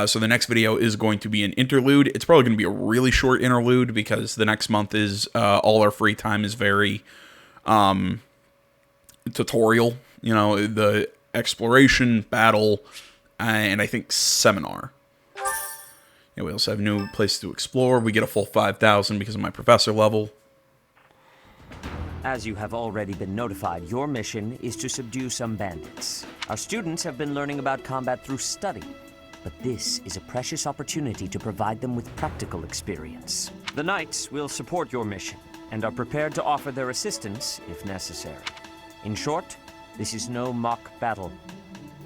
[SPEAKER 1] So the next video is going to be an interlude. It's probably going to be a really short interlude because the next month is all our free time is very tutorial. You know, the exploration, battle, and I think seminar. Yeah, we also have new places to explore. We get a full 5,000 because of my professor level.
[SPEAKER 18] As you have already been notified, your mission is to subdue some bandits. Our students have been learning about combat through study, but this is a precious opportunity to provide them with practical experience. The Knights will support your mission and are prepared to offer their assistance if necessary. In short, this is no mock battle.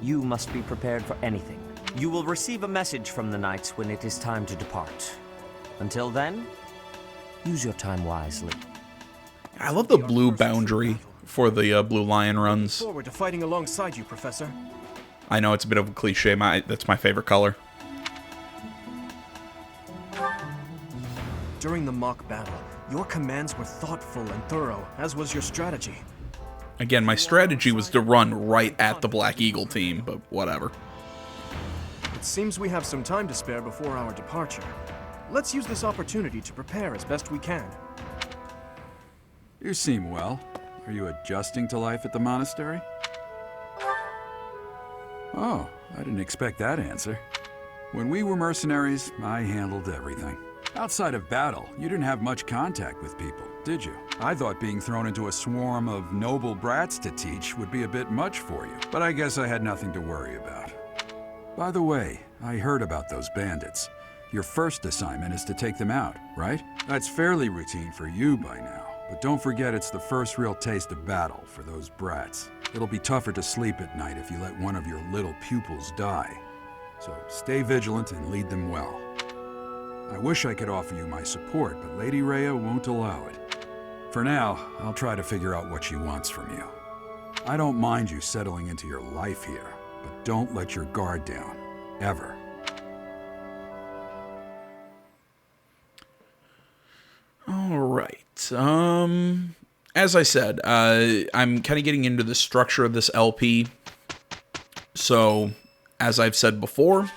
[SPEAKER 18] You must be prepared for anything. You will receive a message from the Knights when it is time to depart. Until then, use your time wisely.
[SPEAKER 1] I love the blue boundary for the blue lion runs.
[SPEAKER 22] Forward to fighting alongside you, Professor.
[SPEAKER 1] I know it's a bit of a cliche. That's my favorite color.
[SPEAKER 22] During the mock battle, your commands were thoughtful and thorough, as was your strategy.
[SPEAKER 1] Again, my strategy was to run right at the Black Eagle team, but whatever.
[SPEAKER 22] It seems we have some time to spare before our departure. Let's use this opportunity to prepare as best we can.
[SPEAKER 12] You seem well. Are you adjusting to life at the monastery? Oh, I didn't expect that answer. When we were mercenaries, I handled everything. Outside of battle, you didn't have much contact with people, did you? I thought being thrown into a swarm of noble brats to teach would be a bit much for you, but I guess I had nothing to worry about. By the way, I heard about those bandits. Your first assignment is to take them out, right? That's fairly routine for you by now. But don't forget it's the first real taste of battle for those brats. It'll be tougher to sleep at night if you let one of your little pupils die. So stay vigilant and lead them well. I wish I could offer you my support, but Lady Rhea won't allow it. For now, I'll try to figure out what she wants from you. I don't mind you settling into your life here, but don't let your guard down. Ever.
[SPEAKER 1] All right. As I said, I'm kind of getting into the structure of this LP. So, as I've said before,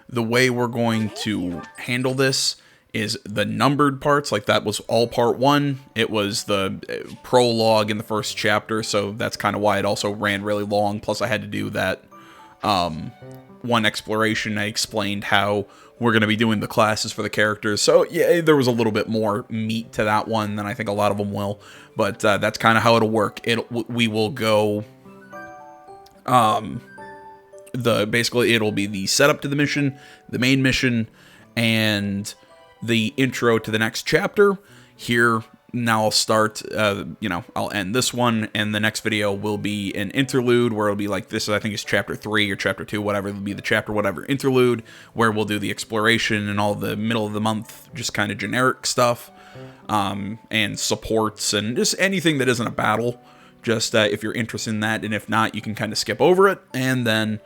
[SPEAKER 1] the way we're going to handle this is the numbered parts. Like, that was all part 1. It was the prologue in the first chapter, so that's kind of why it also ran really long. Plus, I had to do that one exploration. I explained how we're going to be doing the classes for the characters. So, yeah, there was a little bit more meat to that one than I think a lot of them will. But that's kind of how it'll work. We will go... basically, it'll be the setup to the mission, the main mission, and the intro to the next chapter. Here, now I'll start, I'll end this one, and the next video will be an interlude, where it'll be like, this I think is chapter 3 or chapter 2, whatever, it'll be the chapter whatever interlude, where we'll do the exploration and all the middle of the month, just kind of generic stuff, and supports, and just anything that isn't a battle, just if you're interested in that, and if not, you can kind of skip over it, and then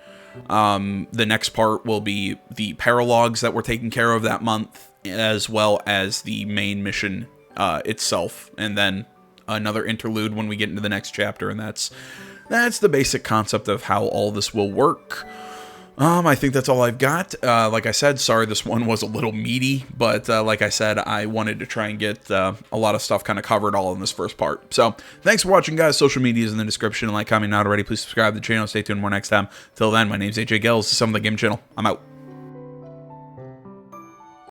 [SPEAKER 1] the next part will be the paralogs that we're taking care of that month, as well as the main mission itself, and then another interlude when we get into the next chapter, and that's the basic concept of how all this will work. I think that's all I've got. Like I said, sorry this one was a little meaty, but like I said, I wanted to try and get a lot of stuff kind of covered all in this first part. So, thanks for watching, guys. Social media is in the description. Like, comment, not already. Please subscribe to the channel. Stay tuned more next time. Till then, my name's AJ Gills. This is Some of the Game Channel. I'm out.